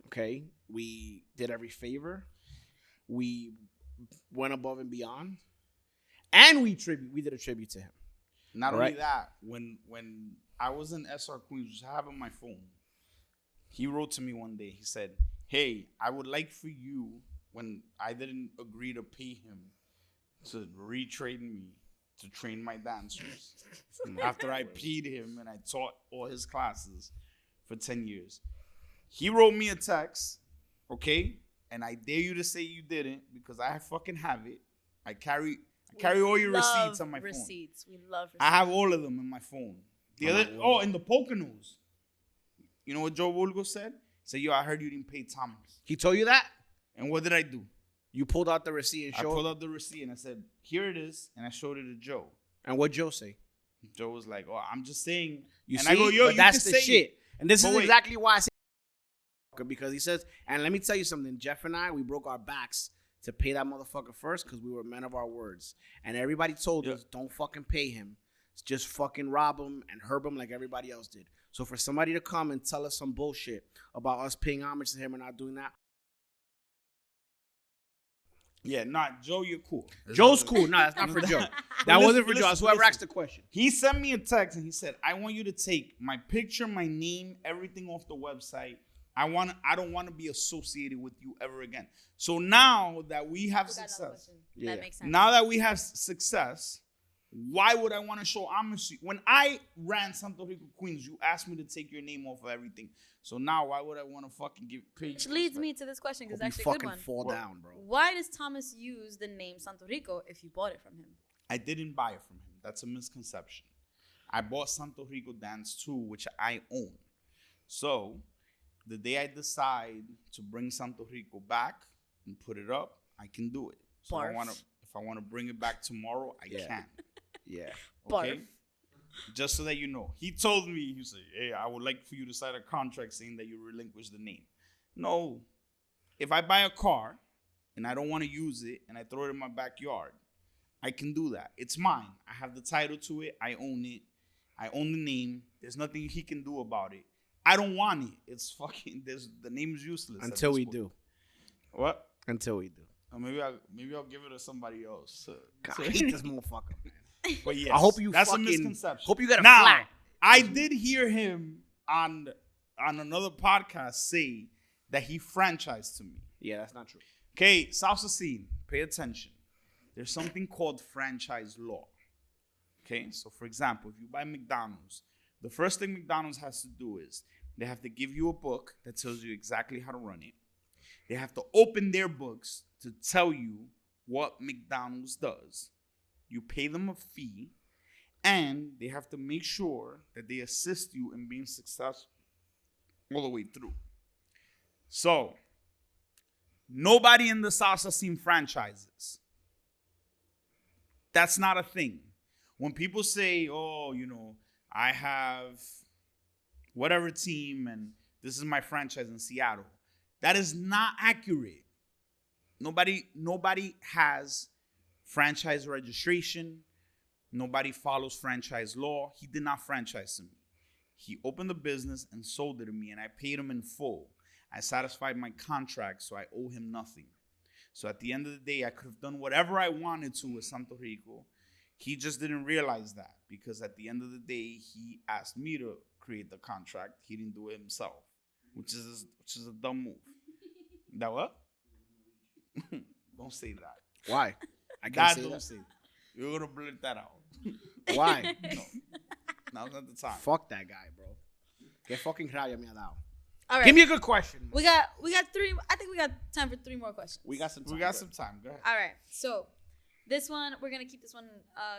Speaker 3: Okay. We did every favor. We went above and beyond. And we did a tribute to him.
Speaker 1: not
Speaker 3: All
Speaker 1: only
Speaker 3: right.
Speaker 1: that, when I was in SR Queens, which I have on my phone, he wrote to me one day. He said, "Hey, I would like for you, when I didn't agree to pay him, to retrain me to train my dancers." After I paid him and I taught all his classes for 10 years. He wrote me a text, okay? And I dare you to say you didn't, because I fucking have it. I carry all your receipts on my phone.
Speaker 2: We love receipts.
Speaker 1: I have all of them in my phone. In the Poconos. You know what Joe Vulgo said? He said, "Yo, I heard you didn't pay Thomas."
Speaker 3: He told you that?
Speaker 1: And what did I do?
Speaker 3: You pulled out the receipt and
Speaker 1: I
Speaker 3: showed
Speaker 1: pulled out the receipt and I said, "Here it is." And I showed it to Joe.
Speaker 3: And what Joe say?
Speaker 1: Joe was like, "Oh, I'm just saying."
Speaker 3: You
Speaker 1: and
Speaker 3: see?
Speaker 1: I go, "Yo,
Speaker 3: but
Speaker 1: you
Speaker 3: that's
Speaker 1: can
Speaker 3: the
Speaker 1: say
Speaker 3: shit.
Speaker 1: it."
Speaker 3: And this
Speaker 1: But
Speaker 3: is
Speaker 1: wait.
Speaker 3: exactly why I say because he says, and let me tell you something, Jeff and I, we broke our backs to pay that motherfucker first because we were men of our words. And everybody told us, don't fucking pay him. Just fucking rob him and herb him like everybody else did. So for somebody to come and tell us some bullshit about us paying homage to him and not doing that.
Speaker 1: Yeah, not Joe, you're cool.
Speaker 3: Joe's cool. No, that's not for Joe. That wasn't for Joe. That's whoever asked the question.
Speaker 1: He sent me a text and he said, "I want you to take my picture, my name, everything off the website. I don't want to be associated with you ever again." So now that we have success,
Speaker 2: That makes sense.
Speaker 1: now that we have success, why would I want to show homage? When I ran Santo Rico Queens, you asked me to take your name off of everything. So now why would I want to fucking pay?
Speaker 2: Which leads me to this question, because
Speaker 3: Hope
Speaker 2: it's
Speaker 3: you
Speaker 2: actually a good
Speaker 3: fucking
Speaker 2: one.
Speaker 3: fall down, bro.
Speaker 2: Why does Thomas use the name Santo Rico if you bought it from him?
Speaker 1: I didn't buy it from him. That's a misconception. I bought Santo Rico Dance 2, which I own. So the day I decide to bring Santo Rico back and put it up, I can do it. So
Speaker 2: Barf.
Speaker 1: if I want to bring it back tomorrow, I can.
Speaker 3: Yeah.
Speaker 1: Okay?
Speaker 2: Barf.
Speaker 1: Just so that you know. He told me, he said, "Hey, I would like for you to sign a contract saying that you relinquish the name." No. If I buy a car and I don't want to use it and I throw it in my backyard, I can do that. It's mine. I have the title to it. I own it. I own the name. There's nothing he can do about it. I don't want it. It's fucking, the name is useless.
Speaker 3: Until we do.
Speaker 1: What?
Speaker 3: Until we do.
Speaker 1: Or maybe I'll give it to somebody else.
Speaker 3: God, I hate this motherfucker, man.
Speaker 1: But yes,
Speaker 3: I hope you
Speaker 1: that's
Speaker 3: fucking,
Speaker 1: a misconception.
Speaker 3: hope you get a
Speaker 1: Now,
Speaker 3: flat.
Speaker 1: I did hear him on on another podcast say that he franchised to me.
Speaker 3: Yeah, that's not true.
Speaker 1: Okay, salsa scene, pay attention. There's something called franchise law. Okay, so for example, if you buy McDonald's, the first thing McDonald's has to do is they have to give you a book that tells you exactly how to run it. They have to open their books to tell you what McDonald's does. You pay them a fee, and they have to make sure that they assist you in being successful all the way through. So, nobody in the salsa scene franchises. That's not a thing. When people say, oh, I have whatever team and this is my franchise in Seattle, that is not accurate. Nobody has franchise registration. Nobody follows franchise law. He did not franchise to me. He opened the business and sold it to me, and I paid him in full. I satisfied my contract, so I owe him nothing. So at the end of the day, I could have done whatever I wanted to with Santo Rico. He just didn't realize that, because at the end of the day, he asked me to create the contract. He didn't do it himself, which is a dumb move. That what? Don't say that.
Speaker 3: Why? I can't say
Speaker 1: Don't
Speaker 3: that.
Speaker 1: say that. You're gonna blurt that out.
Speaker 3: Why?
Speaker 1: No, now's not the time.
Speaker 3: Fuck that guy, bro. Que fucking rabia me ha dado.
Speaker 2: All right.
Speaker 3: Give me a good question.
Speaker 2: We got three. I think we got time for three more questions.
Speaker 3: We got some time.
Speaker 1: We got some time. Go ahead.
Speaker 2: All right. So this one, we're gonna keep this one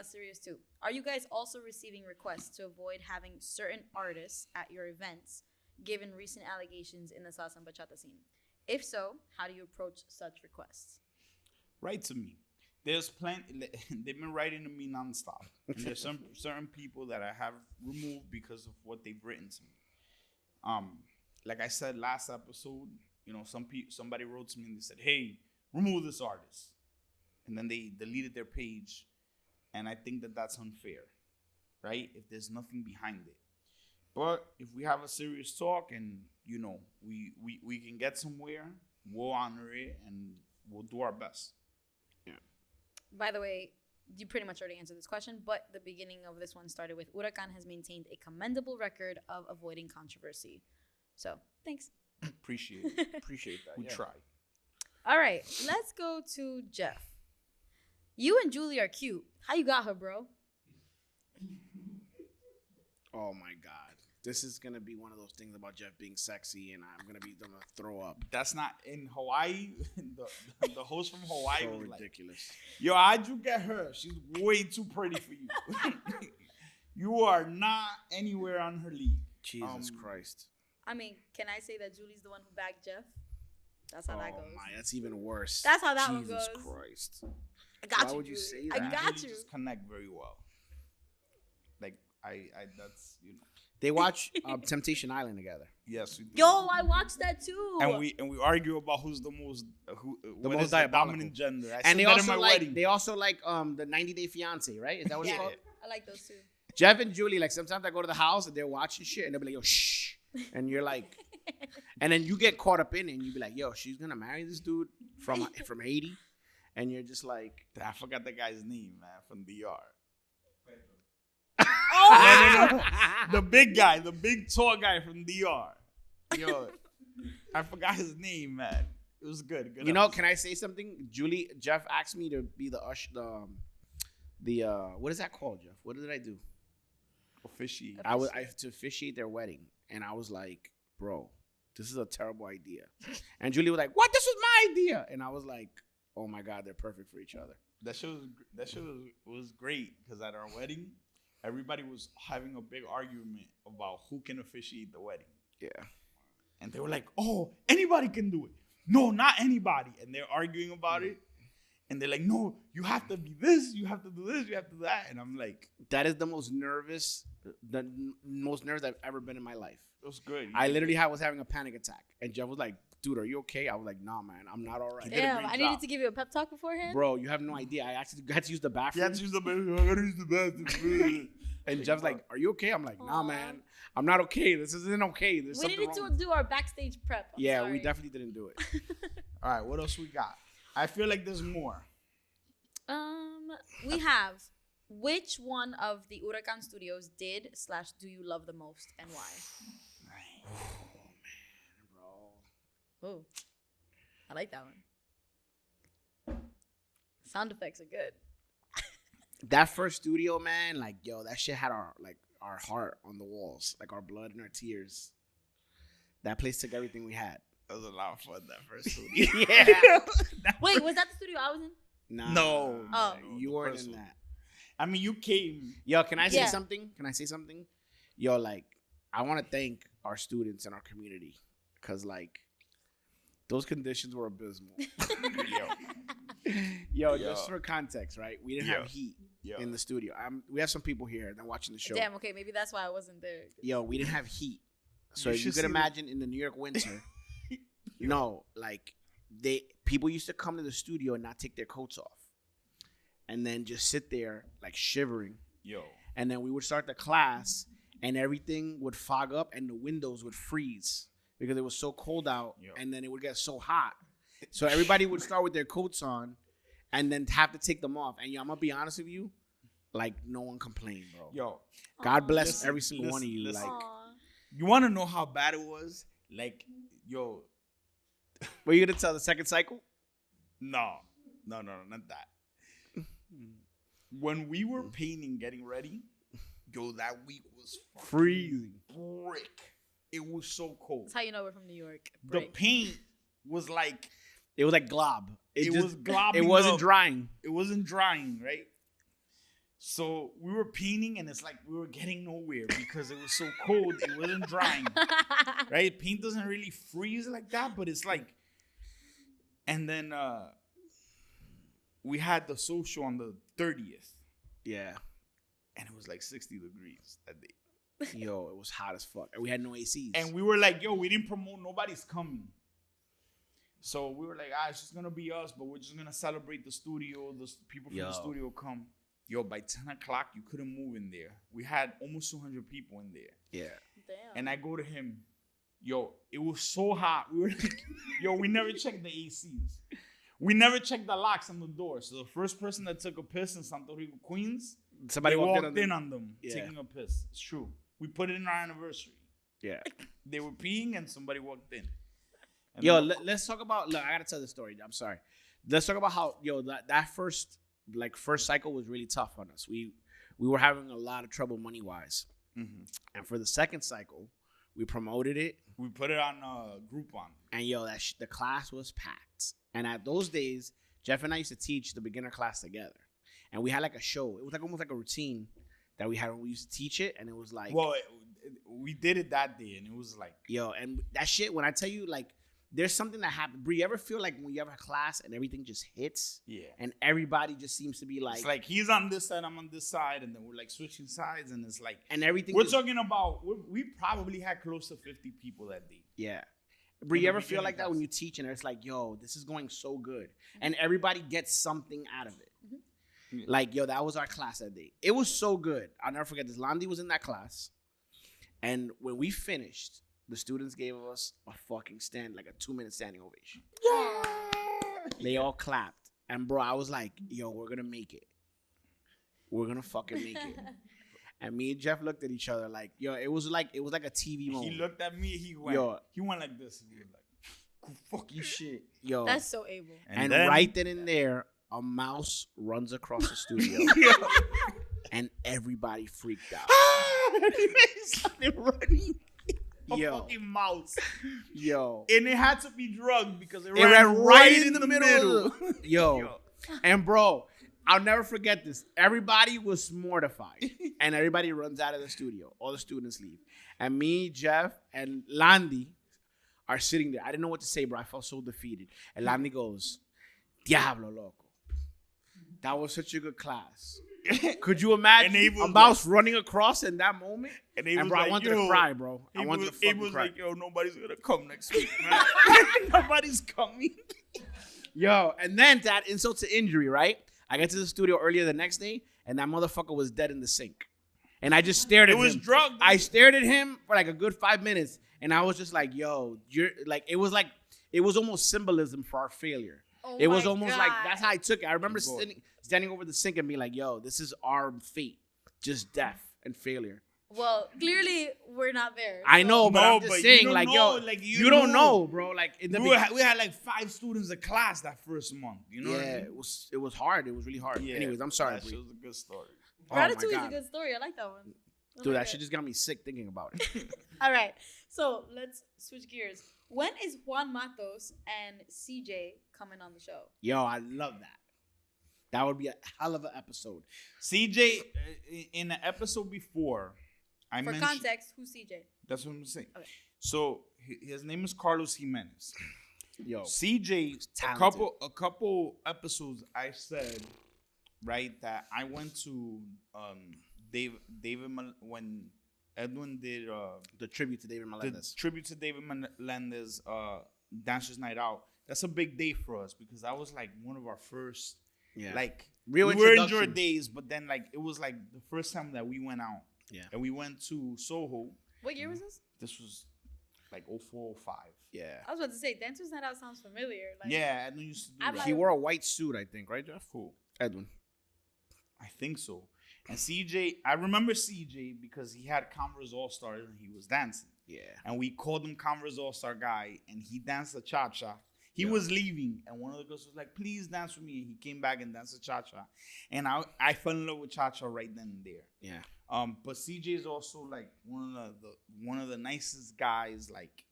Speaker 2: serious too. Are you guys also receiving requests to avoid having certain artists at your events, given recent allegations in the salsa and bachata scene? If so, how do you approach such requests?
Speaker 1: Write to me. There's plenty. They've been writing to me nonstop. And there's some certain people that I have removed because of what they've written to me. Like I said last episode, somebody wrote to me and they said, "Hey, remove this artist," and then they deleted their page, and I think that that's unfair, right? If there's nothing behind it. But if we have a serious talk and we can get somewhere, we'll honor it and we'll do our best.
Speaker 2: By the way, you pretty much already answered this question, but the beginning of this one started with Huracan has maintained a commendable record of avoiding controversy. So, thanks.
Speaker 1: Appreciate it.
Speaker 3: Appreciate that.
Speaker 1: We try.
Speaker 2: All right, let's go to Jeff. You and Julie are cute. How you got her, bro?
Speaker 3: Oh my God. This is going to be one of those things about Jeff being sexy, and I'm going to throw up.
Speaker 1: That's not in Hawaii. The host from Hawaii
Speaker 3: So
Speaker 1: was
Speaker 3: ridiculous.
Speaker 1: like, "Yo, how'd you get her? She's way too pretty for you. You are not anywhere on her league."
Speaker 3: Jesus Christ.
Speaker 2: I mean, can I say that Julie's the one who bagged Jeff? That's how that goes.
Speaker 3: Oh my, that's even worse.
Speaker 2: That's how that one
Speaker 3: Jesus
Speaker 2: goes.
Speaker 3: Christ.
Speaker 2: I got
Speaker 3: Why
Speaker 2: you,
Speaker 3: would you
Speaker 2: Julie.
Speaker 3: say
Speaker 2: I
Speaker 3: that?
Speaker 2: got
Speaker 1: Really
Speaker 2: you.
Speaker 1: just connect very well. Like I that's
Speaker 3: They watch Temptation Island together.
Speaker 1: Yes, we do.
Speaker 2: Yo, I watched that too.
Speaker 1: And we argue about who's the most what
Speaker 3: most
Speaker 1: is the
Speaker 3: diabolical.
Speaker 1: dominant gender. I
Speaker 3: And
Speaker 1: said that in my wedding.
Speaker 3: they also like the 90 Day Fiance, right? Is that what it's
Speaker 2: Yeah,
Speaker 3: called?
Speaker 2: I like those too.
Speaker 3: Jeff and Julie, like sometimes I go to the house and they're watching shit and they'll be like, "Yo, shh," and you're like, and then you get caught up in it and you be like, "Yo, she's gonna marry this dude from Haiti," and you're just like,
Speaker 1: I forgot the guy's name, man, from DR.
Speaker 2: Oh,
Speaker 1: No. The big guy, the big tall guy from DR. Yo, I forgot his name, man. It was good. Good.
Speaker 3: Can I say something? Jeff asked me to be the what is that called, Jeff? What did I do?
Speaker 1: Officiate.
Speaker 3: I have to officiate their wedding, and I was like, "Bro, this is a terrible idea." And Julie was like, "What? This was my idea." And I was like, "Oh my God, they're perfect for each other."
Speaker 1: That show was great because at our wedding, everybody was having a big argument about who can officiate the wedding.
Speaker 3: Yeah.
Speaker 1: And they were like, "Oh, anybody can do it." No, not anybody. And they're arguing about it. And they're like, "No, you have to be this, you have to do this, you have to do that." And I'm like,
Speaker 3: That is the most nervous I've ever been in my life.
Speaker 1: it was good.
Speaker 3: I literally was having a panic attack. And Jeff was like, "Dude, are you okay?" I was like, "Nah, man, I'm not all right."
Speaker 1: did a
Speaker 2: damn!
Speaker 1: great
Speaker 2: I needed
Speaker 1: job.
Speaker 2: to give you a pep talk beforehand.
Speaker 3: Bro, you have no idea. I actually had to use the
Speaker 1: You
Speaker 3: bathroom.
Speaker 1: had to use the bathroom. I gotta use the bathroom.
Speaker 3: And Jeff's like, "Are you okay?" I'm like, "Nah,
Speaker 2: Aw.
Speaker 3: man, I'm not okay. This isn't okay. There's
Speaker 2: We
Speaker 3: something
Speaker 2: needed
Speaker 3: wrong."
Speaker 2: to do our backstage prep. I'm
Speaker 3: Yeah,
Speaker 2: sorry.
Speaker 3: we definitely didn't do it.
Speaker 1: All right, what else we got? I feel like there's more.
Speaker 2: We have which one of the Huracan studios do you love the most and why? Oh, I like that one. Sound effects are good.
Speaker 3: That first studio, man, like, yo, that shit had our heart on the walls, like our blood and our tears. That place took everything we had.
Speaker 1: That was a lot of fun, that first studio.
Speaker 3: Yeah.
Speaker 2: Wait, was that the studio I was in?
Speaker 3: Nah,
Speaker 1: No.
Speaker 2: Oh.
Speaker 3: you weren't in that.
Speaker 1: I mean, you came.
Speaker 3: Yo, can I say
Speaker 2: Yeah.
Speaker 3: something? Yo, like, I want to thank our students and our community because, like, those conditions were abysmal. Yo, just for context, right? We didn't have heat in the studio. We have some people here that are watching the show.
Speaker 2: Damn, okay, maybe that's why I wasn't there.
Speaker 3: Yo, we didn't have heat. So
Speaker 1: You
Speaker 3: you
Speaker 1: should
Speaker 3: could
Speaker 1: see
Speaker 3: imagine in the New York winter, no, like, people used to come to the studio and not take their coats off. And then just sit there, like, shivering.
Speaker 1: Yo.
Speaker 3: And then we would start the class, and everything would fog up, and the windows would freeze because it was so cold out, and then it would get so hot. So everybody would start with their coats on, and then have to take them off. And yo, I'm gonna be honest with you, like, no one complained, bro.
Speaker 1: Yo.
Speaker 3: God bless every single one of you.
Speaker 1: Listen.
Speaker 3: Like,
Speaker 1: You want to know how bad it was? Like, yo.
Speaker 3: were you gonna tell the second cycle?
Speaker 1: No, not that. When we were painting, getting ready, yo, that week was
Speaker 3: Freezing.
Speaker 1: brick. It was so cold.
Speaker 2: That's how you know we're from New York.
Speaker 1: The paint was like,
Speaker 3: It was like glob.
Speaker 1: it was globbing
Speaker 3: It wasn't
Speaker 1: up.
Speaker 3: drying.
Speaker 1: It wasn't drying, right? So we were painting, and it's like we were getting nowhere because it was so cold. It wasn't drying, right? Paint doesn't really freeze like that, but it's like. And then we had the social on the 30th,
Speaker 3: Yeah.
Speaker 1: and it was like 60 degrees that day.
Speaker 3: Yo, it was hot as fuck. And we had no ACs.
Speaker 1: And we were like, yo, we didn't promote. Nobody's coming. So we were like, it's just going to be us, but we're just going to celebrate the studio. The people from the studio come. Yo, by 10 o'clock, you couldn't move in there. We had almost 200 people in there.
Speaker 3: Yeah.
Speaker 2: Damn.
Speaker 1: And I go to him. Yo, it was so hot. We were like, yo, we never checked the ACs. We never checked the locks on the door. So the first person that took a piss in Santo Rico, Queens,
Speaker 3: Somebody
Speaker 1: they
Speaker 3: walked
Speaker 1: in on them
Speaker 3: Yeah.
Speaker 1: taking a piss. It's true. We put it in our anniversary.
Speaker 3: Yeah.
Speaker 1: They were peeing and somebody walked in. And
Speaker 3: Yo,
Speaker 1: then-
Speaker 3: let's talk about. Look, I gotta tell the story. I'm sorry. Let's talk about how that first cycle was really tough on us. We were having a lot of trouble money wise, and for the second cycle, we promoted it.
Speaker 1: We put it on Groupon.
Speaker 3: And yo, the class was packed. And at those days, Jeff and I used to teach the beginner class together, and we had like a show. It was like almost like a routine that we had when we used to teach it, and it was like,
Speaker 1: Well, we did it that day, and it was like,
Speaker 3: yo, and that shit. When I tell you, like, there's something that happened. Brie, you ever feel like when you have a class and everything just hits?
Speaker 1: yeah.
Speaker 3: And everybody just seems to be like,
Speaker 1: It's like he's on this side, I'm on this side, and then we're like switching sides, and it's like,
Speaker 3: and everything.
Speaker 1: we're
Speaker 3: just,
Speaker 1: talking about, we probably had close to 50 people that day.
Speaker 3: yeah. Brie,
Speaker 1: In
Speaker 3: you
Speaker 1: the
Speaker 3: ever feel
Speaker 1: beginning
Speaker 3: like that
Speaker 1: class.
Speaker 3: when you teach and it's like, yo, this is going so good, and everybody gets something out of it.
Speaker 1: Yeah.
Speaker 3: Like, yo, that was our class that day. It was so good. I'll never forget this. Landy was in that class, and when we finished, the students gave us a fucking like a 2-minute standing ovation.
Speaker 1: Yeah.
Speaker 3: They all clapped, and bro, I was like, yo, we're gonna make it. We're gonna fucking make it. And me and Jeff looked at each other like, yo, it was like a TV moment.
Speaker 1: He looked at me, he went like this, and he was like, fuck you shit.
Speaker 3: Yo,
Speaker 2: That's so able.
Speaker 3: and
Speaker 1: then,
Speaker 3: right then and there, a mouse runs across the studio, and everybody freaked out.
Speaker 1: he started running. A
Speaker 3: Yo.
Speaker 1: fucking mouse.
Speaker 3: Yo,
Speaker 1: And it had to be drugged because it
Speaker 3: it
Speaker 1: ran right in the middle.
Speaker 3: Yo, and bro, I'll never forget this. Everybody was mortified, and everybody runs out of the studio. All the students leave, and me, Jeff, and Landy are sitting there. I didn't know what to say, bro. I felt so defeated. And Landy goes, "Diablo, loco. That was such a good class. Could you imagine a mouse running across in that moment?"
Speaker 1: And,
Speaker 3: And bro, I wanted to cry, bro. I wanted to fucking cry.
Speaker 1: like, yo, nobody's gonna come next week, man. Nobody's coming.
Speaker 3: Yo, and then to add insult to injury, right? I get to the studio earlier the next day, and that motherfucker was dead in the sink. And I just stared at him.
Speaker 1: It was drugged.
Speaker 3: I stared at him for like a good 5 minutes, and I was just like, yo, it was almost symbolism for our failure.
Speaker 2: Oh
Speaker 3: It was
Speaker 2: my
Speaker 3: almost
Speaker 2: God.
Speaker 3: like, that's how I took it. I remember
Speaker 1: Good.
Speaker 3: standing over the sink and being like, yo, this is our fate. Just death and failure.
Speaker 2: Well, clearly we're not there.
Speaker 3: I know, but I'm just
Speaker 1: but
Speaker 3: saying,
Speaker 1: you
Speaker 3: like,
Speaker 1: don't
Speaker 3: yo,
Speaker 1: know, like,
Speaker 3: you don't know, bro. Like, in the
Speaker 1: we had like 5 students in class that first month. You know what I mean?
Speaker 3: it was hard. It was really hard.
Speaker 1: Yeah,
Speaker 3: Anyways, I'm sorry,
Speaker 1: that
Speaker 3: Bree.
Speaker 1: shit was a good story.
Speaker 3: Oh my
Speaker 2: Ratatouille is a
Speaker 3: God.
Speaker 2: good story. I like that one. Oh
Speaker 3: Dude,
Speaker 2: my
Speaker 3: that
Speaker 2: God.
Speaker 3: shit just got me sick thinking about it.
Speaker 2: All right. So let's switch gears. When is Juan Matos and CJ coming on the show?
Speaker 3: Yo, I love that. That would be a hell of an episode.
Speaker 1: CJ, in the episode before, I
Speaker 2: For
Speaker 1: mentioned.
Speaker 2: context, who's CJ?
Speaker 1: That's what I'm saying.
Speaker 2: Okay.
Speaker 1: So his name is Carlos Jimenez.
Speaker 3: Yo,
Speaker 1: CJ,
Speaker 3: talented.
Speaker 1: a couple episodes I said, right, that I went to when Edwin did
Speaker 3: the tribute to David
Speaker 1: the
Speaker 3: Melendez.
Speaker 1: tribute to David Melendez Dancers Night Out. That's a big day for us because that was like one of our first,
Speaker 3: Yeah.
Speaker 1: like,
Speaker 3: Real
Speaker 1: we were in
Speaker 3: introduction.
Speaker 1: your days, but then like it was like the first time that we went out.
Speaker 3: Yeah.
Speaker 1: And we went to Soho.
Speaker 2: What year was this?
Speaker 1: This was like 04, 05.
Speaker 3: Yeah.
Speaker 2: I was about to say, Dancers Night Out sounds familiar. Like,
Speaker 1: Yeah, Edwin used to do
Speaker 2: I'm
Speaker 1: that.
Speaker 3: He wore a white suit, I think, right, Jeff?
Speaker 1: Cool.
Speaker 3: Edwin.
Speaker 1: I think so. And CJ, I remember CJ because he had Converse All Stars and he was dancing.
Speaker 3: Yeah.
Speaker 1: And we called him Converse All Star Guy, and he danced a cha cha. He
Speaker 3: Yeah.
Speaker 1: was leaving, and one of the girls was like, "Please dance with me." And he came back and danced a cha cha, and I fell in love with cha cha right then and there.
Speaker 3: Yeah.
Speaker 1: But CJ is also like one of the nicest guys, like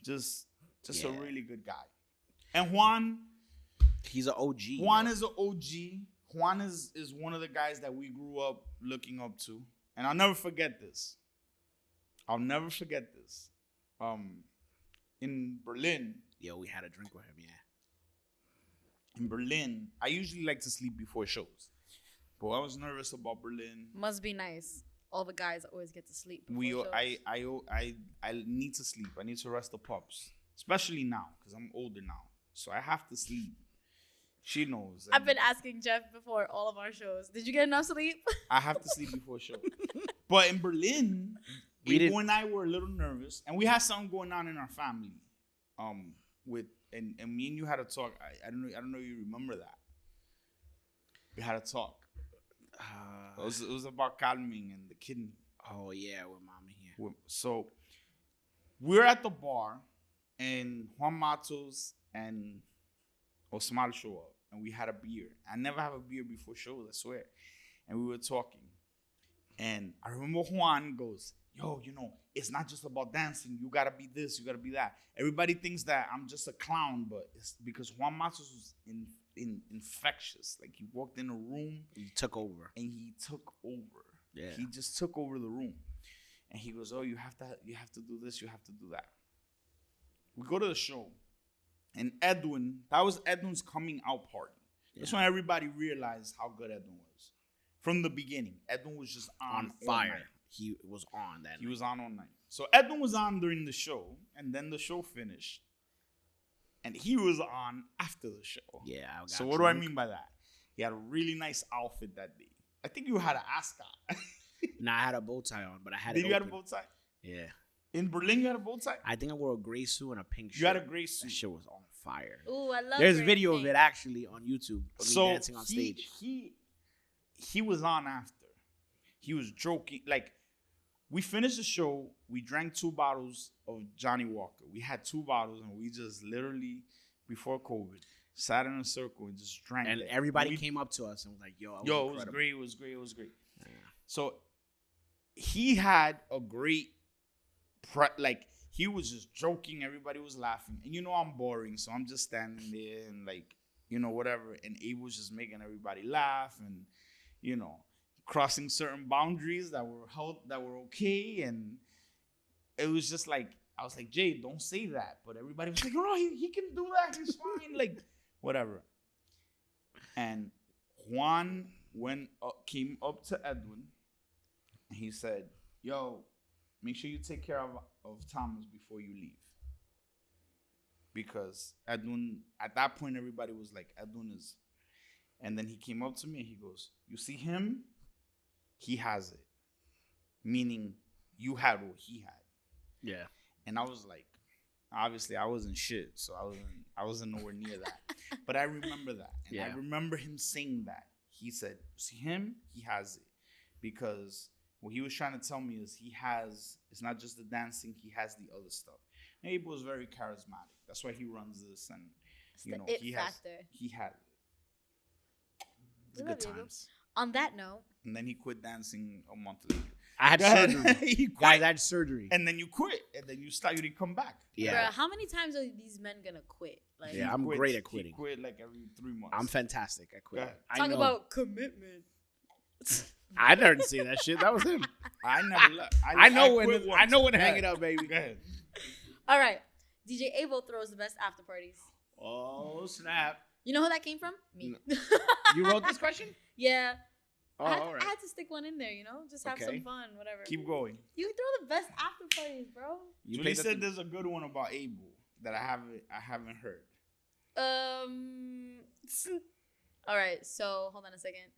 Speaker 1: just a really good guy. And Juan,
Speaker 3: He's an OG.
Speaker 1: Juan is an OG. Juan is one of the guys that we grew up looking up to. And I'll never forget this. In Berlin,
Speaker 3: Yo, we had a drink with him, yeah.
Speaker 1: I usually like to sleep before shows. But I was nervous about Berlin.
Speaker 2: Must be nice. All the guys always get to sleep.
Speaker 1: I need to sleep. I need to rest the pups. Especially now, because I'm older now. So I have to sleep. She knows.
Speaker 2: I've been asking Jeff before all of our shows. Did you get enough sleep?
Speaker 1: I have to sleep before show. But in Berlin, Ego and I were a little nervous, and we had something going on in our family. With and me and you had a talk. I don't know if you remember that. We had a talk. It was about calming and the kidney.
Speaker 3: Oh, yeah, with mommy here.
Speaker 1: So we're at the bar, and Juan Matos and Osmar show up, and we had a beer. I never have a beer before shows, I swear. And we were talking, and I remember Juan goes, "Yo, it's not just about dancing. You gotta be this, you gotta be that." Everybody thinks that I'm just a clown, but it's because Juan Matos was infectious. Like, he walked in a room,
Speaker 3: He took over.
Speaker 1: and he took over.
Speaker 3: Yeah.
Speaker 1: He just took over the room, and he goes, "Oh, you have to do this, you have to do that." We go to the show, and that was Edwin's coming out party. That's when everybody realized how good Edwin was. From the beginning, Edwin was just on
Speaker 3: fire.
Speaker 1: night.
Speaker 3: He was on that.
Speaker 1: He was on all night. So Edwin was on during the show, and then the show finished, and he was on after the show.
Speaker 3: Yeah.
Speaker 1: So what do I mean by that? He had a really nice outfit that day. I think you had an ascot.
Speaker 3: Nah, I had a bow tie on, but I had
Speaker 1: Did
Speaker 3: it
Speaker 1: you have a
Speaker 3: open.
Speaker 1: bow tie?
Speaker 3: Yeah.
Speaker 1: In Berlin, you had a bow tie?
Speaker 3: I think I wore a gray suit and a pink shirt.
Speaker 1: You had a gray suit.
Speaker 3: That shit was on fire.
Speaker 2: Ooh, I love
Speaker 3: There's
Speaker 2: great
Speaker 3: video of
Speaker 2: things.
Speaker 3: it actually on YouTube of me dancing on stage.
Speaker 1: He was on after. He was joking. Like, we finished the show. We drank 2 bottles of Johnny Walker. We had 2 bottles, and we just literally, before COVID, sat in a circle and just drank.
Speaker 3: And
Speaker 1: it.
Speaker 3: everybody came up to us and was like, "Yo,
Speaker 1: It was
Speaker 3: incredible."
Speaker 1: great. It was great.
Speaker 3: Yeah.
Speaker 1: So he had a great he was just joking, everybody was laughing. And I'm boring, so I'm just standing there and whatever. And Abe was just making everybody laugh and crossing certain boundaries that were okay. And it was just like, I was like, "Jay, don't say that." But everybody was like, "No, he can do that, he's fine." Like, whatever. And Juan came up to Edwin. He said, "Yo, make sure you take care of Thomas before you leave." Because Edwin, at that point, everybody was like, Edwin is. And then he came up to me and he goes, "You see him? He has it." Meaning, you had what he had.
Speaker 3: Yeah.
Speaker 1: And I was like, obviously, I wasn't shit, so I wasn't nowhere near that. But I remember that. And
Speaker 3: Yeah.
Speaker 1: I remember him saying that. He said, "See him? He has it." Because what he was trying to tell me is it's not just the dancing, he has the other stuff. And Abel is very charismatic. That's why he runs this, and he had it's good times.
Speaker 2: On that note,
Speaker 1: and then he quit dancing a month later.
Speaker 3: I had surgery. Guys, I had surgery.
Speaker 1: And then you quit, and then you didn't come back.
Speaker 3: Yeah.
Speaker 2: Bruh, how many times are these men gonna quit? Like,
Speaker 3: yeah, I'm great at quitting.
Speaker 1: He quit like every 3 months.
Speaker 3: I'm fantastic at quitting.
Speaker 2: Talk about commitment.
Speaker 3: I never say that shit. That was him.
Speaker 1: I never left.
Speaker 3: I know when to hang it up, baby.
Speaker 1: Go ahead.
Speaker 2: All right. DJ Abel throws the best after parties.
Speaker 3: Oh, snap.
Speaker 2: You know who that came from? Me.
Speaker 3: You wrote this question?
Speaker 2: Yeah.
Speaker 3: Oh,
Speaker 2: all
Speaker 3: right.
Speaker 2: I had to stick one in there, just have some fun, whatever.
Speaker 1: Keep going.
Speaker 2: You can throw the best after parties, bro.
Speaker 1: Julie said there's a good one about Abel that I haven't heard.
Speaker 2: All right, so hold on a second.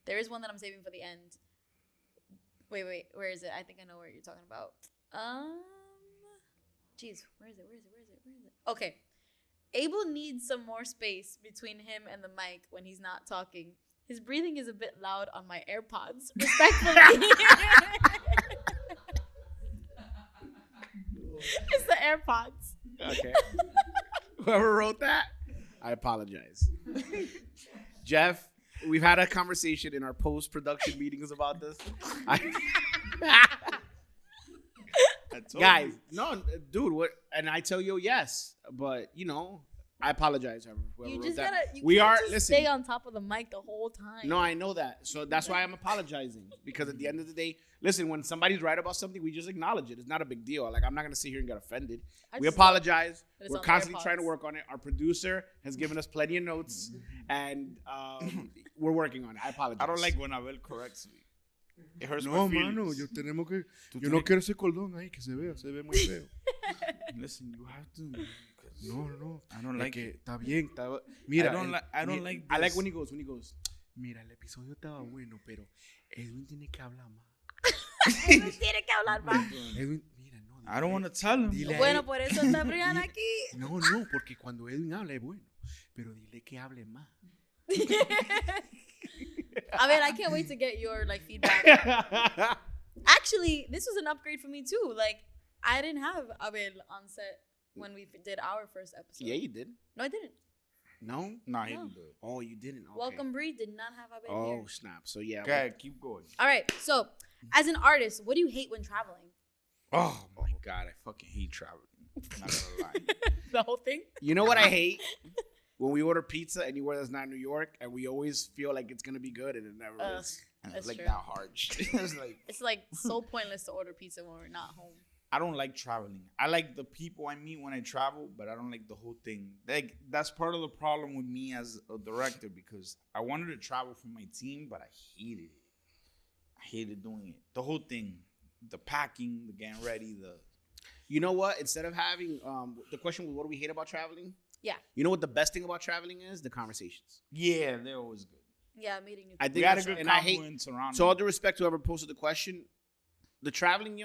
Speaker 2: There is one that I'm saving for the end. Wait, where is it? I think I know where you're talking about. Jeez, where is it? Okay. Abel needs some more space between him and the mic when he's not talking. His breathing is a bit loud on my AirPods. Respectfully. It's the AirPods.
Speaker 3: Okay. Whoever wrote that, I apologize. Jeff, we've had a conversation in our post-production meetings about this. Guys, no, dude, what? And I tell you yes, but I apologize.
Speaker 2: You just gotta.
Speaker 3: Listen,
Speaker 2: stay on top of the mic the whole time.
Speaker 3: No, I know that, so that's why I'm apologizing, because at the end of the day, listen, when somebody's right about something, we just acknowledge it. It's not a big deal. Like, I'm not gonna sit here and get offended. We apologize. We're constantly trying to work on it. Our producer has given us plenty of notes, and we're working on it. I apologize.
Speaker 1: I don't like when Abel corrects me. It hurts my
Speaker 4: No,
Speaker 1: feelings.
Speaker 4: mano, yo no quiero ese cordón ahí que se ve muy feo.
Speaker 1: Listen, you have to.
Speaker 4: No.
Speaker 1: I don't like it.
Speaker 4: Está bien, mira.
Speaker 1: I don't like this.
Speaker 3: I like when he goes, mira, el episodio estaba bueno, pero Edwin tiene que hablar más.
Speaker 2: Edwin tiene que hablar más.
Speaker 4: Edwin, mira, no.
Speaker 1: I don't want to tell him.
Speaker 2: Bueno, por eso está Brianna aquí.
Speaker 4: No, porque cuando Edwin habla es bueno, pero dile que hable más.
Speaker 2: I mean, I can't wait to get your feedback. Actually, this was an upgrade for me too. Like, I didn't have Abel on set when we did our first episode.
Speaker 3: Yeah, you did.
Speaker 2: No, I didn't.
Speaker 3: No?
Speaker 1: No, he didn't do it.
Speaker 3: Oh, you didn't? Okay.
Speaker 2: Welcome Bree did not have Abel here.
Speaker 3: Oh, snap. So, yeah.
Speaker 1: Okay, keep going.
Speaker 2: All right. So, as an artist, what do you hate when traveling?
Speaker 1: Oh, my God. I fucking hate traveling. I'm not going to lie.
Speaker 2: The whole thing?
Speaker 3: You know what I hate? When we order pizza anywhere that's not New York, and we always feel like it's going to be good, and it never is.
Speaker 1: And
Speaker 2: That's
Speaker 1: it's like
Speaker 2: true.
Speaker 1: that hard.
Speaker 2: It's like so pointless to order pizza when we're not home.
Speaker 1: I don't like traveling. I like the people I meet when I travel, but I don't like the whole thing. Like, that's part of the problem with me as a director, because I wanted to travel for my team, but I hated it. I hated doing it. The whole thing, the packing, the getting ready,
Speaker 3: You know what? Instead of having the question was, what do we hate about traveling?
Speaker 2: Yeah.
Speaker 3: You know what the best thing about traveling is? The conversations.
Speaker 1: Yeah, they're always good.
Speaker 2: Yeah, meeting new people.
Speaker 3: I think
Speaker 1: We had a good
Speaker 3: and I hate.
Speaker 1: confluence around
Speaker 3: So all
Speaker 1: it.
Speaker 3: due respect to whoever posted the question, the traveling,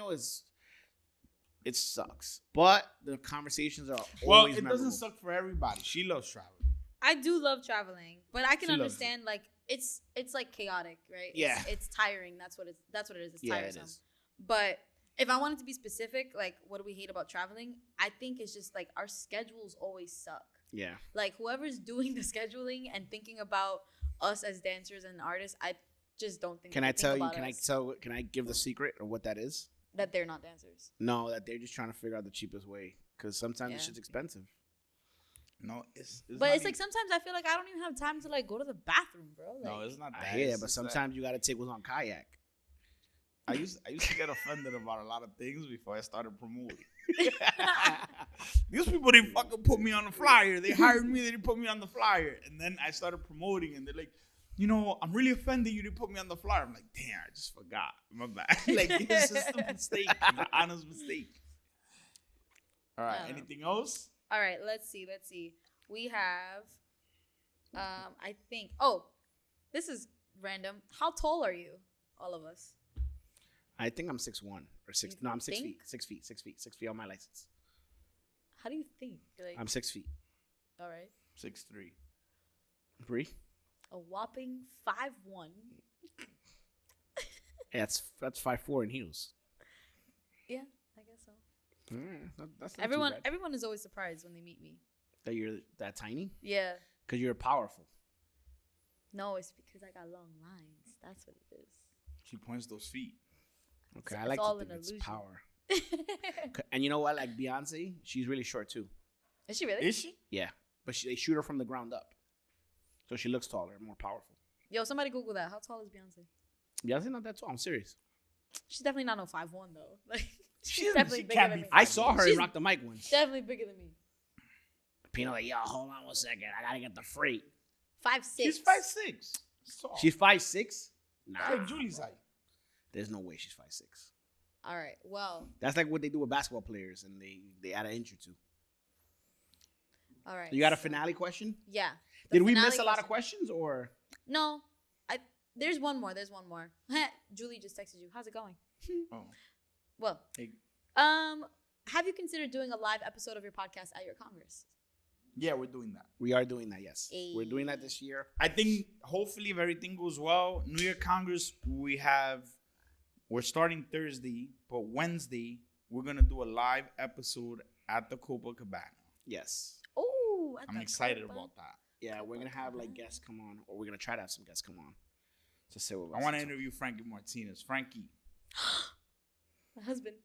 Speaker 3: it sucks. But the conversations are
Speaker 1: Well,
Speaker 3: always
Speaker 1: it
Speaker 3: memorable.
Speaker 1: doesn't suck for everybody. She loves traveling.
Speaker 2: I do love traveling, but I can
Speaker 1: She loves
Speaker 2: understand it's like chaotic, right?
Speaker 3: Yeah.
Speaker 2: It's tiring. That's what it is. It's
Speaker 3: Yeah, it
Speaker 2: tiresome.
Speaker 3: is.
Speaker 2: But if I wanted to be specific, what do we hate about traveling? I think it's just our schedules always suck.
Speaker 3: Yeah.
Speaker 2: Like whoever's doing the scheduling and thinking about us as dancers and artists, I just don't think.
Speaker 3: Can
Speaker 2: they
Speaker 3: I
Speaker 2: think
Speaker 3: tell you?
Speaker 2: about
Speaker 3: Can
Speaker 2: us,
Speaker 3: I give the secret of what that is?
Speaker 2: that they're not dancers?
Speaker 3: No, that they're just trying to figure out the cheapest way, because sometimes
Speaker 2: Yeah.
Speaker 3: this shit's expensive.
Speaker 1: No, it's
Speaker 2: But
Speaker 1: not
Speaker 2: it's sometimes I feel like I don't even have time to go to the bathroom, bro.
Speaker 1: no, it's not that.
Speaker 3: I hear,
Speaker 1: It's
Speaker 3: but
Speaker 1: just
Speaker 3: sometimes you gotta take what's on kayak.
Speaker 1: I used to get offended about a lot of things before I started promoting. These people didn't fucking put me on the flyer. They hired me, they didn't put me on the flyer. And then I started promoting, and they're like, I'm really offended you didn't put me on the flyer. I'm like, damn, I just forgot. My bad. It's just a mistake. It's an honest mistake. All right, anything else?
Speaker 2: All right, let's see. We have, I think. This is random. How tall are you? All of us.
Speaker 3: I think I'm 6'1" or 6. No, I'm 6 feet. 6 feet. 6 feet. 6 feet on my license.
Speaker 2: How do you think?
Speaker 3: I'm 6 feet.
Speaker 2: All right.
Speaker 1: 6'3".
Speaker 3: Bree?
Speaker 2: A whopping 5'1".
Speaker 3: That's 5'4" in heels.
Speaker 2: Yeah, I guess so.
Speaker 3: That's not
Speaker 2: Everyone,
Speaker 3: too bad.
Speaker 2: everyone is always surprised when they meet me.
Speaker 3: That you're that tiny?
Speaker 2: Yeah.
Speaker 3: Because you're powerful.
Speaker 2: No, it's because I got long lines. That's what it is.
Speaker 1: She points those feet.
Speaker 3: Okay,
Speaker 2: It's
Speaker 3: I like
Speaker 2: all
Speaker 3: to think
Speaker 2: an
Speaker 3: it's
Speaker 2: illusion.
Speaker 3: power. And you know what? Like Beyonce, she's really short too.
Speaker 2: Is she really?
Speaker 1: Is she?
Speaker 3: Yeah, but they shoot her from the ground up, so she looks taller and more powerful.
Speaker 2: Yo, somebody Google that. How tall is Beyonce?
Speaker 3: Beyonce not that tall. I'm serious.
Speaker 2: She's definitely not no 5'1" though. Like she's
Speaker 1: She
Speaker 2: definitely bigger
Speaker 1: can't
Speaker 2: than
Speaker 1: be
Speaker 2: me.
Speaker 3: I saw her
Speaker 2: She's
Speaker 3: in Rock the Mic once.
Speaker 2: Definitely bigger than me.
Speaker 3: Pino like, yo, hold on 1 second. I gotta get the freight.
Speaker 2: 5'6".
Speaker 1: She's 5'6". So.
Speaker 3: She's 5'6". Nah,
Speaker 1: like Julie's height.
Speaker 3: there's no way she's 5'6".
Speaker 2: All right. Well.
Speaker 3: That's like what they do with basketball players, and they add an inch or two.
Speaker 2: All right.
Speaker 3: You got a finale question?
Speaker 2: Yeah.
Speaker 3: Did we miss a lot of questions, or?
Speaker 2: No. There's one more. Julie just texted you. How's it going?
Speaker 1: Oh.
Speaker 2: Well.
Speaker 1: Hey.
Speaker 2: Have you considered doing a live episode of your podcast at your Congress?
Speaker 1: Yeah, we're doing that.
Speaker 3: We are doing that, yes.
Speaker 2: Hey.
Speaker 3: We're doing that this year.
Speaker 1: I think hopefully if everything goes well, New Year Congress, we're starting Thursday, but Wednesday, we're going to do a live episode at the Copacabana.
Speaker 3: Yes.
Speaker 2: Oh,
Speaker 1: I'm excited about that.
Speaker 3: Yeah, we're going to have like guests come on, or we're going to try to have some guests come on to say what
Speaker 1: I want to interview Frankie Martinez. Frankie.
Speaker 2: My husband.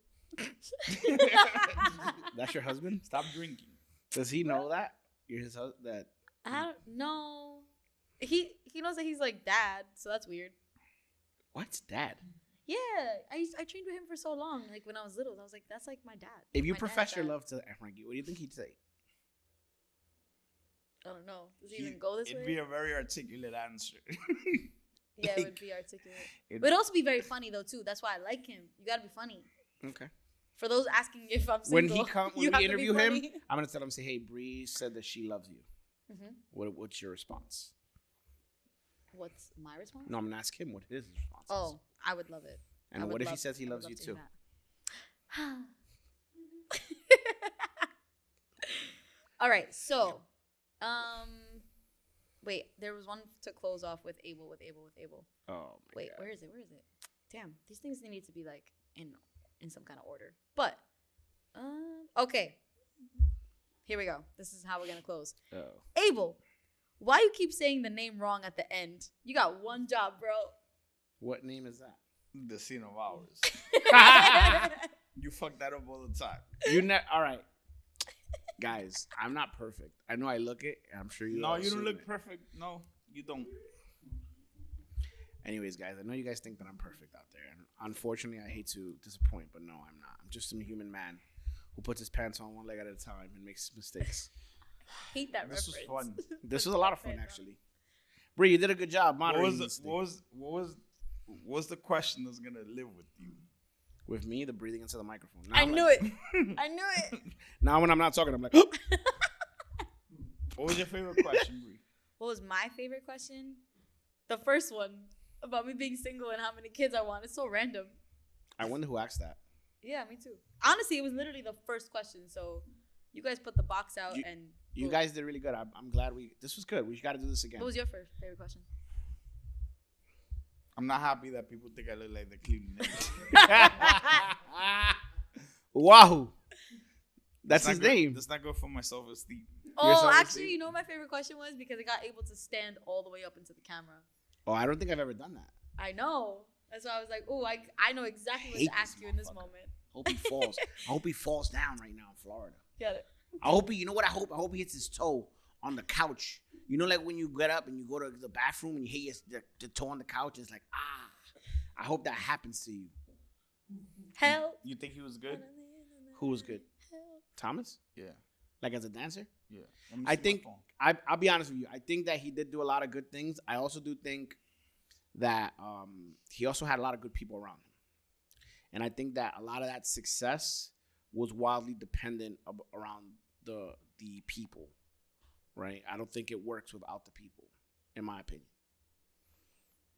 Speaker 3: That's your husband?
Speaker 1: Stop drinking.
Speaker 3: Does he know that? You're his husband? That
Speaker 2: I don't know. He knows that he's like dad, so that's weird.
Speaker 3: What's dad?
Speaker 2: Yeah, I trained with him for so long. Like when I was little, I was like, that's like my dad.
Speaker 3: If you
Speaker 2: My
Speaker 3: profess
Speaker 2: dad's
Speaker 3: your
Speaker 2: dad.
Speaker 3: love to Frankie, what do you think he'd say?
Speaker 2: I don't know. Does he even go this
Speaker 1: It'd
Speaker 2: way?
Speaker 1: be a very articulate answer.
Speaker 2: Yeah, it would be articulate. It would also be very funny though too. That's why I like him. You gotta be funny.
Speaker 3: Okay.
Speaker 2: For those asking if I'm
Speaker 3: When
Speaker 2: single,
Speaker 3: we
Speaker 2: you have to be
Speaker 3: interview him,
Speaker 2: funny.
Speaker 3: I'm gonna tell him, say, "Hey, Bree said that she loves you.
Speaker 2: Mhm.
Speaker 3: What's your response?"
Speaker 2: What's my response?
Speaker 3: No, I'm gonna ask him what his response is.
Speaker 2: Oh, I would love it.
Speaker 3: And
Speaker 2: I would
Speaker 3: what if he
Speaker 2: love-
Speaker 3: says he
Speaker 2: I would
Speaker 3: loves
Speaker 2: love
Speaker 3: you
Speaker 2: to hear
Speaker 3: too?
Speaker 2: that. All right, so, wait, there was one to close off with Abel.
Speaker 3: Oh my
Speaker 2: Wait,
Speaker 3: God.
Speaker 2: where is it? Damn, these things need to be like in some kind of order. But, okay, here we go. This is how we're gonna close.
Speaker 3: Oh.
Speaker 2: Abel, why you keep saying the name wrong at the end? You got one job, bro.
Speaker 3: What name is that?
Speaker 1: The scene of ours. You fuck that up all the time.
Speaker 3: All right, guys. I'm not perfect. I know I look it. And I'm sure you.
Speaker 1: No,
Speaker 3: all
Speaker 1: you don't
Speaker 3: assume
Speaker 1: look
Speaker 3: it.
Speaker 1: perfect. No, you don't.
Speaker 3: Anyways, guys, I know you guys think that I'm perfect out there, and unfortunately, I hate to disappoint, but no, I'm not. I'm just a human man who puts his pants on one leg at a time and makes mistakes.
Speaker 2: Hate that
Speaker 1: This was
Speaker 2: reference.
Speaker 1: fun.
Speaker 3: This was a lot of fun, actually. Bree, you did a good job
Speaker 1: What
Speaker 3: moderating
Speaker 1: was,
Speaker 3: this
Speaker 1: the,
Speaker 3: thing.
Speaker 1: what was the question that's gonna live with you?
Speaker 3: With me, the breathing into the microphone.
Speaker 2: I knew it. I knew it.
Speaker 3: Now when I'm not talking, I'm like,
Speaker 1: What was your favorite question, Bree?
Speaker 2: What was my favorite question? The first one about me being single and how many kids I want. It's so random.
Speaker 3: I wonder who asked that.
Speaker 2: Yeah, me too. Honestly, it was literally the first question. So you guys put the box out and
Speaker 3: You
Speaker 2: boom.
Speaker 3: guys did really good. I'm glad this was good. We got to do this again.
Speaker 2: What was your first favorite question?
Speaker 1: I'm not happy that people think I look like the Cleveland Indians.
Speaker 3: Wahoo. That's
Speaker 1: That's
Speaker 3: his
Speaker 1: not good-
Speaker 3: name.
Speaker 1: That's not good for my self-esteem.
Speaker 2: Oh,
Speaker 3: self-esteem?
Speaker 2: actually, you know what my favorite question was? Because I got able to stand all the way up into the camera.
Speaker 3: Oh, I don't think I've ever done that.
Speaker 2: I know. That's why I was like, oh, I know exactly what
Speaker 3: hate
Speaker 2: to ask
Speaker 3: this
Speaker 2: you in this
Speaker 3: motherfucker.
Speaker 2: moment.
Speaker 3: Hope he falls. I hope he falls down right now in Florida.
Speaker 2: Get it?
Speaker 3: I hope he, you know what I hope? I hope he hits his toe on the couch. You know, like when you get up and you go to the bathroom and you hit the toe on the couch, it's like, ah. I hope that happens to you.
Speaker 2: Help.
Speaker 1: You think he was good?
Speaker 3: Who was good? Thomas?
Speaker 1: Yeah.
Speaker 3: Like as a dancer?
Speaker 1: Yeah. Let me
Speaker 3: I
Speaker 1: see my
Speaker 3: think
Speaker 1: phone.
Speaker 3: I'll be honest with you. I think that he did do a lot of good things. I also do think that he also had a lot of good people around him. And I think that a lot of that success was wildly dependent around the people, right? I don't think it works without the people, in my opinion.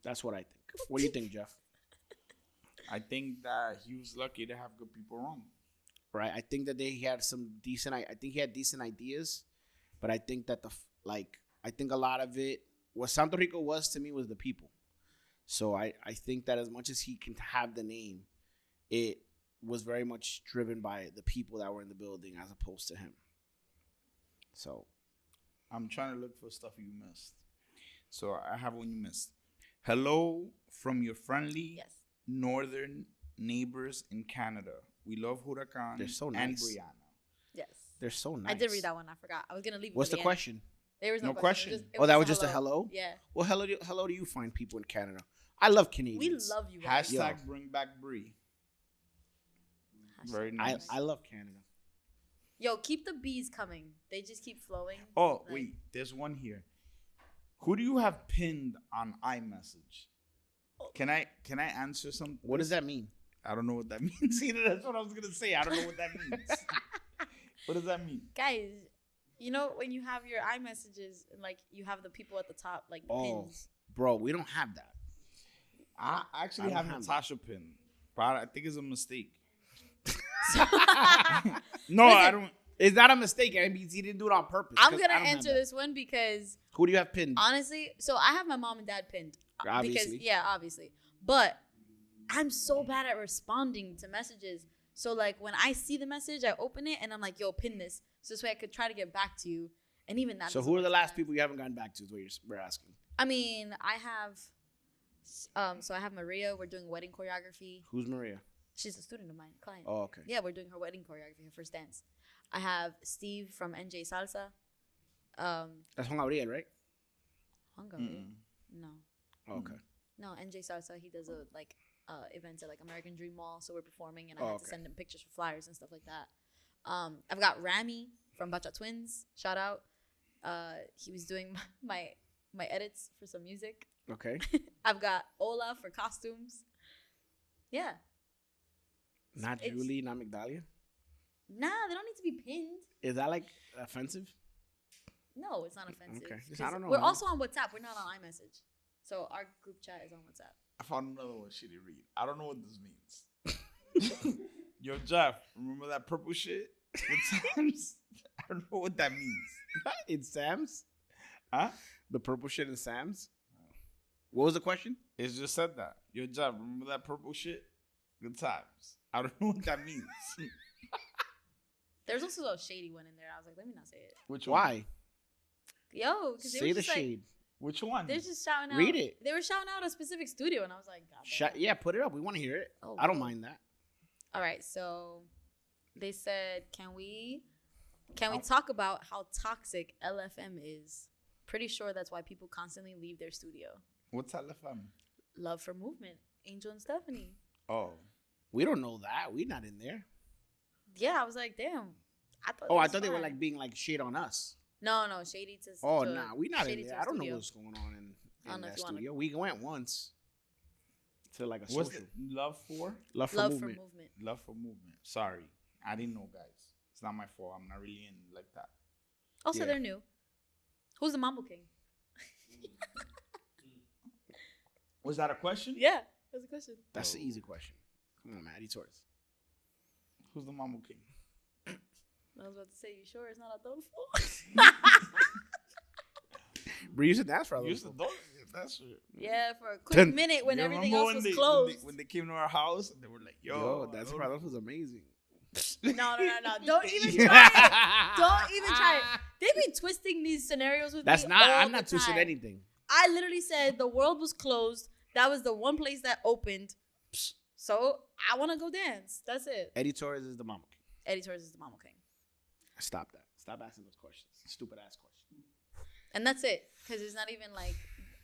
Speaker 3: That's what I think. What do you think, Jeff?
Speaker 1: I think that he was lucky to have good people around him.
Speaker 3: Right? I think that he had some decent. I think he had decent ideas, but I think that I think a lot of it, what Santo Rico was to me, was the people. So I think that as much as he can have the name, it was very much driven by the people that were in the building as opposed to him. So
Speaker 1: I'm trying to look for stuff you missed. So I have one you missed. Hello from your friendly
Speaker 2: Yes.
Speaker 1: northern neighbors in Canada. We love Huracan
Speaker 3: They're so
Speaker 1: and
Speaker 3: nice.
Speaker 1: Brianna.
Speaker 2: Yes.
Speaker 3: they're so nice.
Speaker 2: I did read that one. I forgot. I was gonna leave. it
Speaker 3: What's
Speaker 2: for
Speaker 3: the
Speaker 2: end.
Speaker 3: question?
Speaker 2: There was
Speaker 1: No
Speaker 2: no
Speaker 1: question.
Speaker 2: question.
Speaker 3: Oh, that was just a hello?
Speaker 2: Yeah.
Speaker 3: Well, hello do you find people in Canada? I love
Speaker 2: We
Speaker 3: Canadians.
Speaker 2: love you guys.
Speaker 1: Hashtag
Speaker 3: Yo.
Speaker 1: bring back Brie.
Speaker 2: Hashtag
Speaker 1: Very
Speaker 3: I,
Speaker 1: nice.
Speaker 3: I love Canada.
Speaker 2: Yo, keep the bees coming. They just keep flowing.
Speaker 1: Oh,
Speaker 2: Like,
Speaker 1: wait. There's one here. Who do you have pinned on iMessage? Can I answer something?
Speaker 3: What does that mean?
Speaker 1: I don't know what that means either. That's what I was gonna say. I don't know what that means. What does that mean?
Speaker 2: Guys, you know when you have your iMessages and like you have the people at the top like
Speaker 3: Oh,
Speaker 2: pins.
Speaker 3: bro, we don't have that.
Speaker 1: I actually
Speaker 3: I
Speaker 1: have
Speaker 3: don't have
Speaker 1: Natasha pinned, but I think it's a mistake.
Speaker 2: So-
Speaker 1: No,
Speaker 2: Listen,
Speaker 1: I don't.
Speaker 3: Is that a mistake? I mean, he didn't do it on purpose.
Speaker 2: I'm
Speaker 3: 'cause
Speaker 2: gonna
Speaker 3: I don't have
Speaker 2: answer
Speaker 3: that.
Speaker 2: this one because
Speaker 3: Who do you have pinned?
Speaker 2: honestly, so I have my mom and dad pinned.
Speaker 3: Obviously.
Speaker 2: Because obviously. But I'm so bad at responding to messages. So like when I see the message, I open it and I'm like, yo, pin this. So this way I could try to get back to you. And even that
Speaker 3: So
Speaker 2: doesn't
Speaker 3: who are
Speaker 2: work
Speaker 3: the last
Speaker 2: sometimes.
Speaker 3: people you haven't gotten back to? Is what we're asking.
Speaker 2: I mean, I have so I have Maria. We're doing wedding choreography.
Speaker 3: Who's Maria?
Speaker 2: She's a student of mine, client.
Speaker 3: Oh, okay.
Speaker 2: Yeah, we're doing her wedding choreography, her first dance. I have Steve from NJ Salsa.
Speaker 3: That's Juan Gabriel, right?
Speaker 2: Hungary. No.
Speaker 3: Oh, okay.
Speaker 2: No, NJ Salsa, he does events at like American Dream Mall, so we're performing and I
Speaker 3: Oh,
Speaker 2: had to
Speaker 3: okay.
Speaker 2: send him pictures for flyers and stuff like that. I've got Rami from Bacha Twins, shout out. He was doing my edits for some music.
Speaker 3: Okay.
Speaker 2: I've got Ola for costumes. Yeah.
Speaker 3: Not
Speaker 2: It's-
Speaker 3: Julie, not Migdalia.
Speaker 2: Nah, they don't need to be pinned.
Speaker 3: Is that like offensive?
Speaker 2: No, it's not offensive.
Speaker 3: Okay. Just,
Speaker 2: 'Cause
Speaker 3: I don't know.
Speaker 2: We're
Speaker 3: man.
Speaker 2: also on WhatsApp. We're not on iMessage. So our group chat is on WhatsApp.
Speaker 1: I found another one she didn't read. I don't know what this means. Yo, Jeff, remember that purple shit? Good times? I don't know what that means.
Speaker 3: in Sam's?
Speaker 1: Huh?
Speaker 3: The purple shit in Sam's? What was the question?
Speaker 1: It's just said that. Yo, Jeff, remember that purple shit? Good times. I don't know what that means.
Speaker 2: There's also a shady one in there. I was like, let me not say it.
Speaker 1: Which one?
Speaker 3: Why?
Speaker 2: Yo, because they
Speaker 3: Say
Speaker 2: were
Speaker 3: the
Speaker 2: just like,
Speaker 3: shade.
Speaker 1: Which one?
Speaker 2: they're just shouting out.
Speaker 3: Read it.
Speaker 2: They were shouting out a specific studio, and I was like, God damn.
Speaker 3: Yeah, put it up. We want to hear it.
Speaker 2: Oh,
Speaker 3: I don't
Speaker 2: cool.
Speaker 3: mind that.
Speaker 2: All right, so they said, can we talk about how toxic LFM is? Pretty sure that's why people constantly leave their studio.
Speaker 1: What's LFM?
Speaker 2: Love for Movement, Angel and Stephanie.
Speaker 1: Oh.
Speaker 3: We don't know that. We're not in there.
Speaker 2: Yeah, I was like, damn. I thought.
Speaker 3: Oh, I
Speaker 2: was
Speaker 3: thought they were
Speaker 2: fine.
Speaker 3: like being like shade on us.
Speaker 2: No, shady to.
Speaker 3: Oh,
Speaker 2: to,
Speaker 3: nah, we not
Speaker 2: shady
Speaker 3: in
Speaker 2: to
Speaker 3: there.
Speaker 2: a
Speaker 3: I don't know
Speaker 2: studio.
Speaker 3: what's going on
Speaker 2: I don't
Speaker 3: in
Speaker 2: know
Speaker 3: that
Speaker 2: if you wanna-
Speaker 3: studio. We went once to like a
Speaker 1: What's
Speaker 3: social.
Speaker 1: the love for?
Speaker 3: Love for
Speaker 2: Love
Speaker 3: movement.
Speaker 2: for Movement.
Speaker 1: Love for movement. Sorry. I didn't know, guys. It's not my fault. I'm not really in like that.
Speaker 2: Also,
Speaker 3: Yeah.
Speaker 2: they're new. Who's the Mambo King?
Speaker 1: Was that a question?
Speaker 2: Yeah, that's a question.
Speaker 3: That's the easy question. Come on, Maddie Torres.
Speaker 1: Who's the Mambo King?
Speaker 2: I was about to say, you sure it's not Adolfo?
Speaker 3: Bro, you used to dance for a
Speaker 1: You used to
Speaker 3: little.
Speaker 1: do it. That's it.
Speaker 2: Yeah, for a quick
Speaker 3: Dun-
Speaker 2: minute when
Speaker 1: You
Speaker 2: everything
Speaker 1: remember
Speaker 2: else was
Speaker 1: when
Speaker 2: closed.
Speaker 1: when they came to our house and they were like,
Speaker 3: Yo,
Speaker 1: yo,
Speaker 3: that's
Speaker 1: I
Speaker 3: for
Speaker 1: don't-
Speaker 3: that was amazing.
Speaker 2: No. Don't even try it. Don't even try it. They be twisting these scenarios with
Speaker 3: That's
Speaker 2: me.
Speaker 3: not.
Speaker 2: all
Speaker 3: I'm
Speaker 2: the
Speaker 3: not twisting
Speaker 2: time.
Speaker 3: anything.
Speaker 2: I literally said the world was closed. That was the one place that opened. So I want to go dance. That's it.
Speaker 3: Eddie Torres is the mama king.
Speaker 2: Eddie Torres is the Mambo King.
Speaker 3: Stop that. Stop asking those questions. Stupid ass questions.
Speaker 2: And that's it. Because it's not even like,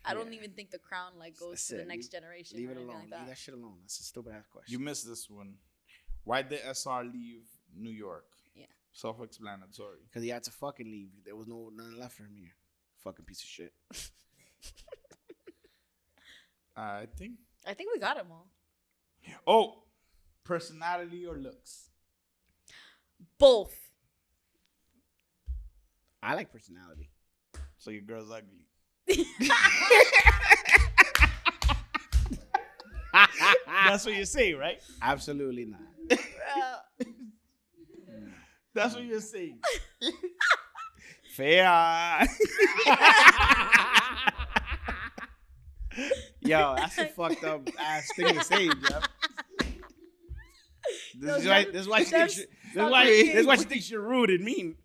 Speaker 2: I don't
Speaker 3: Yeah.
Speaker 2: even think the crown like goes
Speaker 3: That's
Speaker 2: to the
Speaker 3: it.
Speaker 2: next generation.
Speaker 3: Leave
Speaker 2: or
Speaker 3: it
Speaker 2: anything
Speaker 3: alone.
Speaker 2: Like
Speaker 3: Leave
Speaker 2: that.
Speaker 3: that shit alone. That's a stupid ass question.
Speaker 1: You missed this one. Why did SR leave New York?
Speaker 2: Yeah.
Speaker 1: Self-explanatory.
Speaker 3: Because he had to fucking leave. There was none left for him here. Fucking piece of shit.
Speaker 1: I think.
Speaker 2: I think we got them all.
Speaker 1: Oh, personality or looks?
Speaker 2: Both.
Speaker 3: I like personality.
Speaker 1: So your girl's ugly. That's what you say, right?
Speaker 3: Absolutely not.
Speaker 1: That's what you're saying. Fair.
Speaker 3: Yo, that's a fucked up ass thing to say, Jeff. This is why she thinks she thinks you're rude and mean.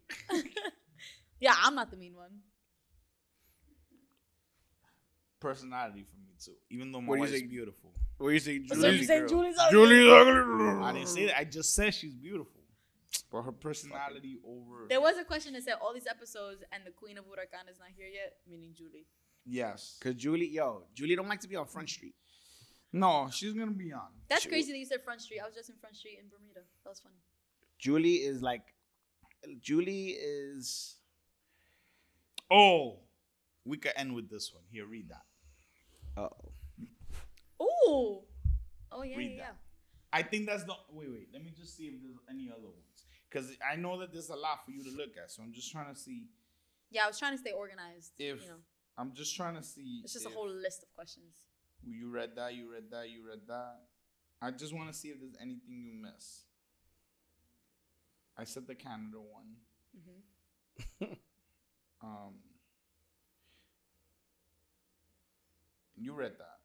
Speaker 2: Yeah, I'm not the mean one.
Speaker 1: Personality for me too. Even though my wife's beautiful.
Speaker 3: What are you saying?
Speaker 2: So you saying Julie's ugly?
Speaker 3: Julie's ugly.
Speaker 1: I didn't say that. I just said she's beautiful. But her personality over.
Speaker 2: There was a question that said all these episodes and the Queen of Huracan is not here yet, meaning Julie.
Speaker 1: Yes.
Speaker 3: Because Julie don't like to be on Front Street.
Speaker 1: No, she's gonna be on.
Speaker 2: That's crazy that you said Front Street. I was just in Front Street in Bermuda. That was funny.
Speaker 3: Julie is.
Speaker 1: Oh, we could end with this one. Here, read that.
Speaker 2: Ooh. Oh yeah,
Speaker 1: Read
Speaker 2: yeah.
Speaker 1: that. I think that's the. Wait. Let me just see if there's any other ones. Because I know that there's a lot for you to look at. So I'm just trying to see.
Speaker 2: Yeah, I was trying to stay organized.
Speaker 1: If I'm just trying to see.
Speaker 2: It's just a whole list of questions.
Speaker 1: You read that. You read that. You read that. I just want to see if there's anything you miss. I said the Canada one. You read that.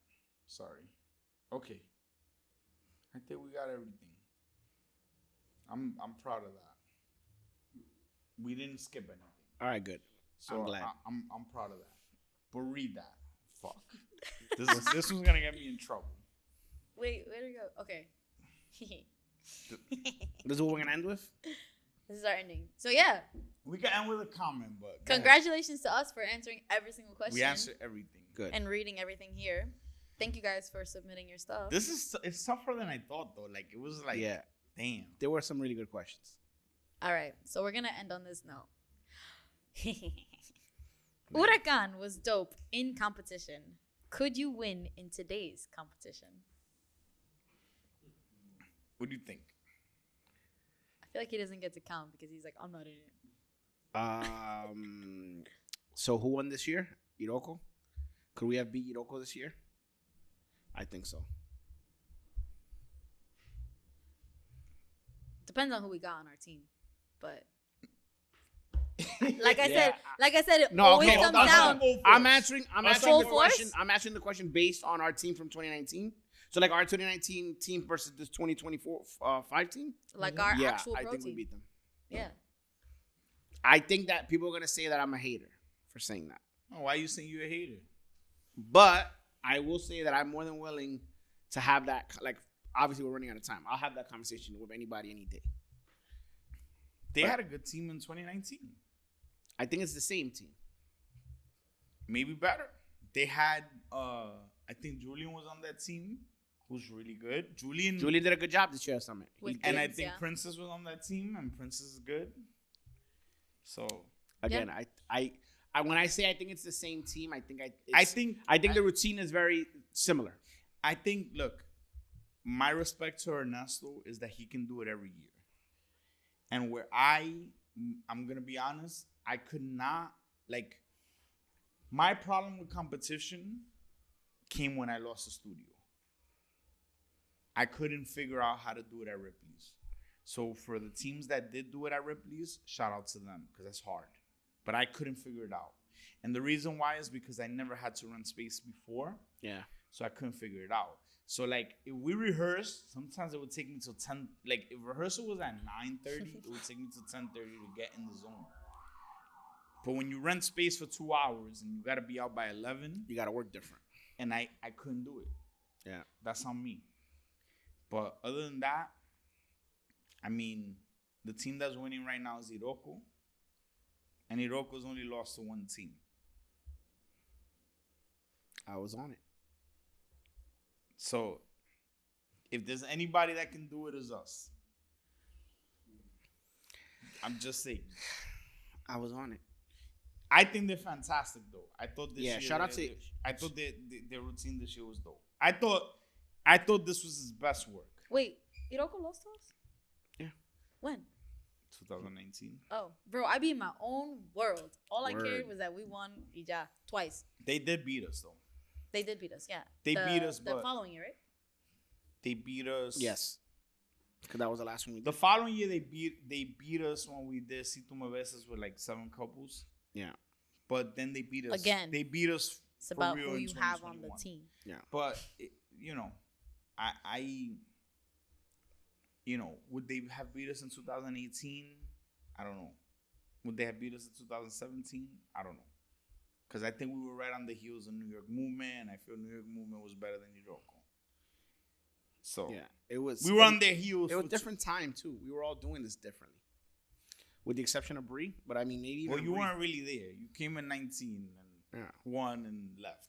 Speaker 1: Sorry. Okay. I think we got everything. I'm proud of that. We didn't skip anything.
Speaker 3: All right, good.
Speaker 1: So
Speaker 3: I'm glad.
Speaker 1: I'm proud of that. But read that. Fuck. This was gonna get me in trouble.
Speaker 2: Wait, where do we go? Okay.
Speaker 3: This is what we're gonna end with.
Speaker 2: This is our ending. So yeah.
Speaker 1: We can end with a comment, but
Speaker 2: Congratulations to us for answering every single question.
Speaker 1: we answered everything.
Speaker 3: Good.
Speaker 2: And reading everything here. Thank you guys for submitting your stuff.
Speaker 1: It's tougher than I thought though. Like it was like damn.
Speaker 3: There were some really good questions.
Speaker 2: All right, so we're gonna end on this note. Huracan was dope in competition. Could you win in today's competition?
Speaker 1: What do you think?
Speaker 2: I feel like he doesn't get to count because he's like, I'm not in it.
Speaker 3: So who won this year? Iroko? Could we have beat Iroko this year? I think so.
Speaker 2: Depends on who we got on our team, but like I said, it always comes down.
Speaker 3: I'm answering
Speaker 2: full
Speaker 3: the
Speaker 2: force?
Speaker 3: question. I'm answering the question based on our team from 2019. So like our 2019 team versus this 2024 5 team.
Speaker 2: Like our actual
Speaker 3: I
Speaker 2: pro
Speaker 3: think we
Speaker 2: team.
Speaker 3: beat them.
Speaker 2: Yeah.
Speaker 3: I think that people are gonna say that I'm a hater for saying that.
Speaker 1: Oh, why are you saying you're a hater?
Speaker 3: But I will say that I'm more than willing to have that. Like, obviously, we're running out of time. I'll have that conversation with anybody any day.
Speaker 1: They had a good team in 2019.
Speaker 3: I think it's the same team.
Speaker 1: Maybe better. They had, I think Julian was on that team, who's really good. Julian
Speaker 3: did a good job this year at Summit.
Speaker 1: And I think Princess was on that team, and Princess is good. So
Speaker 3: again, I when I say I think it's the same team, I think the routine is very similar.
Speaker 1: I think, look, my respect to Ernesto is that he can do it every year. And where I'm going to be honest, I could not, like, my problem with competition came when I lost the studio. I couldn't figure out how to do it at Ripley's. So for the teams that did do it at Ripley's, shout out to them, because that's hard. But I couldn't figure it out. And the reason why is because I never had to run space before. Yeah. So I couldn't figure it out. So, like, if we rehearsed, sometimes it would take me till 10. Like, if rehearsal was at 9:30, it would take me till 10:30 to get in the zone. But when you rent space for 2 hours and you got to be out by 11.
Speaker 3: You got to work different.
Speaker 1: And I couldn't do it.
Speaker 3: Yeah.
Speaker 1: That's on me. But other than that, I mean, the team that's winning right now is Iroko. And Iroko's only lost to one team.
Speaker 3: I was on it.
Speaker 1: So, if there's anybody that can do it, it's us. I'm just saying.
Speaker 3: I was on it.
Speaker 1: I think they're fantastic, though. I thought this year.
Speaker 3: Shout out to.
Speaker 1: I thought their routine this year was dope. I thought this was his best work.
Speaker 2: Wait, Iroko lost to us?
Speaker 3: Yeah.
Speaker 2: When?
Speaker 1: 2019.
Speaker 2: Oh, bro, I be in my own world. All I cared was that we won Ija twice.
Speaker 1: They did beat us, though.
Speaker 2: They did beat us, yeah.
Speaker 1: They beat us,
Speaker 2: the
Speaker 1: but
Speaker 2: following year, right?
Speaker 1: They beat us.
Speaker 3: Yes. Because that was the last one we did.
Speaker 1: The following year, they beat us when we did Si Tu Me Besas with like 7 couples.
Speaker 3: Yeah.
Speaker 1: But then they beat us.
Speaker 2: Again.
Speaker 1: They beat us
Speaker 2: It's about
Speaker 1: real
Speaker 2: who
Speaker 1: in
Speaker 2: you have on the
Speaker 1: 2021.
Speaker 2: team.
Speaker 3: Yeah.
Speaker 1: But you know, I you know, would they have beat us in 2018? I don't know. Would they have beat us in 2017? I don't know. Because I think we were right on the heels of New York Movement, and I feel New York Movement was better than Iroko. So
Speaker 3: Yeah, it was.
Speaker 1: we were on their heels.
Speaker 3: It was a different time too. We were all doing this differently, with the exception of Bree. But I mean, maybe.
Speaker 1: Well, you
Speaker 3: Bree-
Speaker 1: weren't really there. You came in 19 and won and left.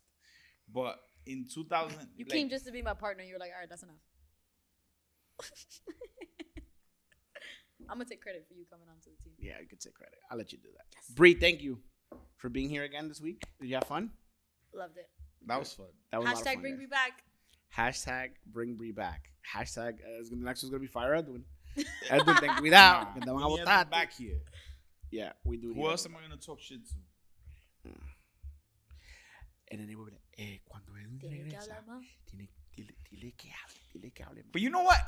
Speaker 1: But in 2000,
Speaker 2: You came just to be my partner. You were like, all right, that's enough. I'm gonna take credit for you coming onto the team.
Speaker 3: Yeah, you could take credit. I'll let you do that. Yes. Bree, thank you for being here again this week. Did you have fun?
Speaker 2: Loved it.
Speaker 1: that was fun.
Speaker 3: That was a lot of
Speaker 2: Hashtag
Speaker 3: fun,
Speaker 2: bring
Speaker 3: guys.
Speaker 2: me back.
Speaker 3: Hashtag bring Bree back. Hashtag the next one's gonna be fire Edwin. Edwin, ten cuidado. Que te van a
Speaker 1: We need
Speaker 3: botar.
Speaker 1: them back here.
Speaker 3: Yeah, we do.
Speaker 1: Who else am I gonna talk shit to?
Speaker 3: And then they will be like, cuando Edwin
Speaker 2: Tiene que
Speaker 3: regresa,
Speaker 2: hablar más.
Speaker 3: dile que hable.
Speaker 1: But you know what?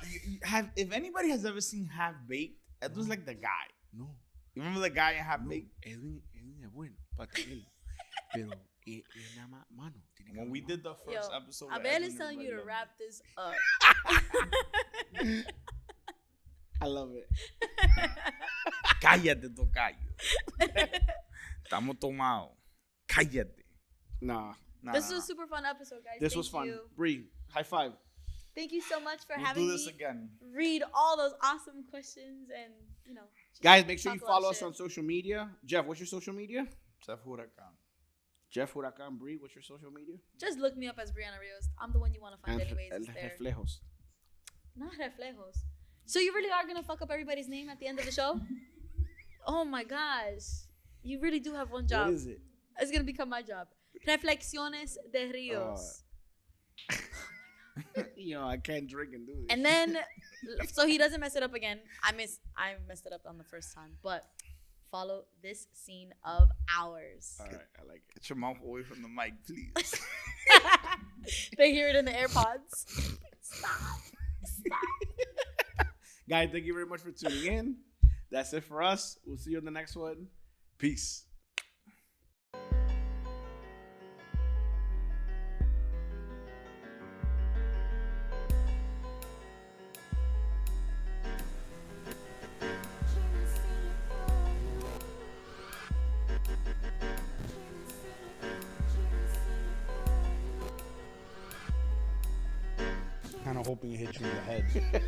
Speaker 1: If anybody has ever seen Half Baked, Edwin's like the guy.
Speaker 3: No,
Speaker 1: You remember the guy in Half
Speaker 3: no,
Speaker 1: Baked?
Speaker 3: Edwin es bueno para él. Pero él nada más, mano. Tiene que
Speaker 1: When we
Speaker 3: hablar
Speaker 1: did the first
Speaker 2: Yo,
Speaker 1: episode, with
Speaker 2: Abel
Speaker 1: Edwin
Speaker 2: is
Speaker 1: and
Speaker 2: telling you to
Speaker 1: Red
Speaker 2: wrap this up.
Speaker 3: más. I love it.
Speaker 1: Cállate, tocayo. Estamos tomados. Cállate.
Speaker 3: Nah,
Speaker 2: This was a super fun episode, guys.
Speaker 3: this
Speaker 2: Thank
Speaker 3: was fun.
Speaker 2: you.
Speaker 3: Bree, high five.
Speaker 2: Thank you so much for
Speaker 1: We'll
Speaker 2: having
Speaker 1: do this
Speaker 2: me
Speaker 1: again.
Speaker 2: read all those awesome questions and, you know. just
Speaker 3: Guys, make sure
Speaker 2: talk
Speaker 3: you
Speaker 2: a lot of
Speaker 3: follow us
Speaker 2: shit.
Speaker 3: on social media. Jeff, what's your social media?
Speaker 1: Chef Huracan.
Speaker 3: Jeff Huracan. Bree, what's your social media?
Speaker 2: Just look me up as Brianna Rios. I'm the one you want to find anyways.
Speaker 3: El
Speaker 2: It's there.
Speaker 3: Reflejos.
Speaker 2: Not reflejos. So you really are gonna fuck up everybody's name at the end of the show? Oh my gosh. You really do have one job.
Speaker 3: What is it?
Speaker 2: It's gonna become my job. Reflexiones de Rios.
Speaker 3: Yo, I can't drink and do this.
Speaker 2: And then so he doesn't mess it up again. I messed it up on the first time. But follow this scene of ours.
Speaker 3: All right, I like it.
Speaker 1: Get your mouth away from the mic, please.
Speaker 2: They hear it in the AirPods. Stop.
Speaker 3: Guys, thank you very much for tuning in. That's it for us. We'll see you in the next one. Peace.
Speaker 4: Kind of hoping it hits you in the head.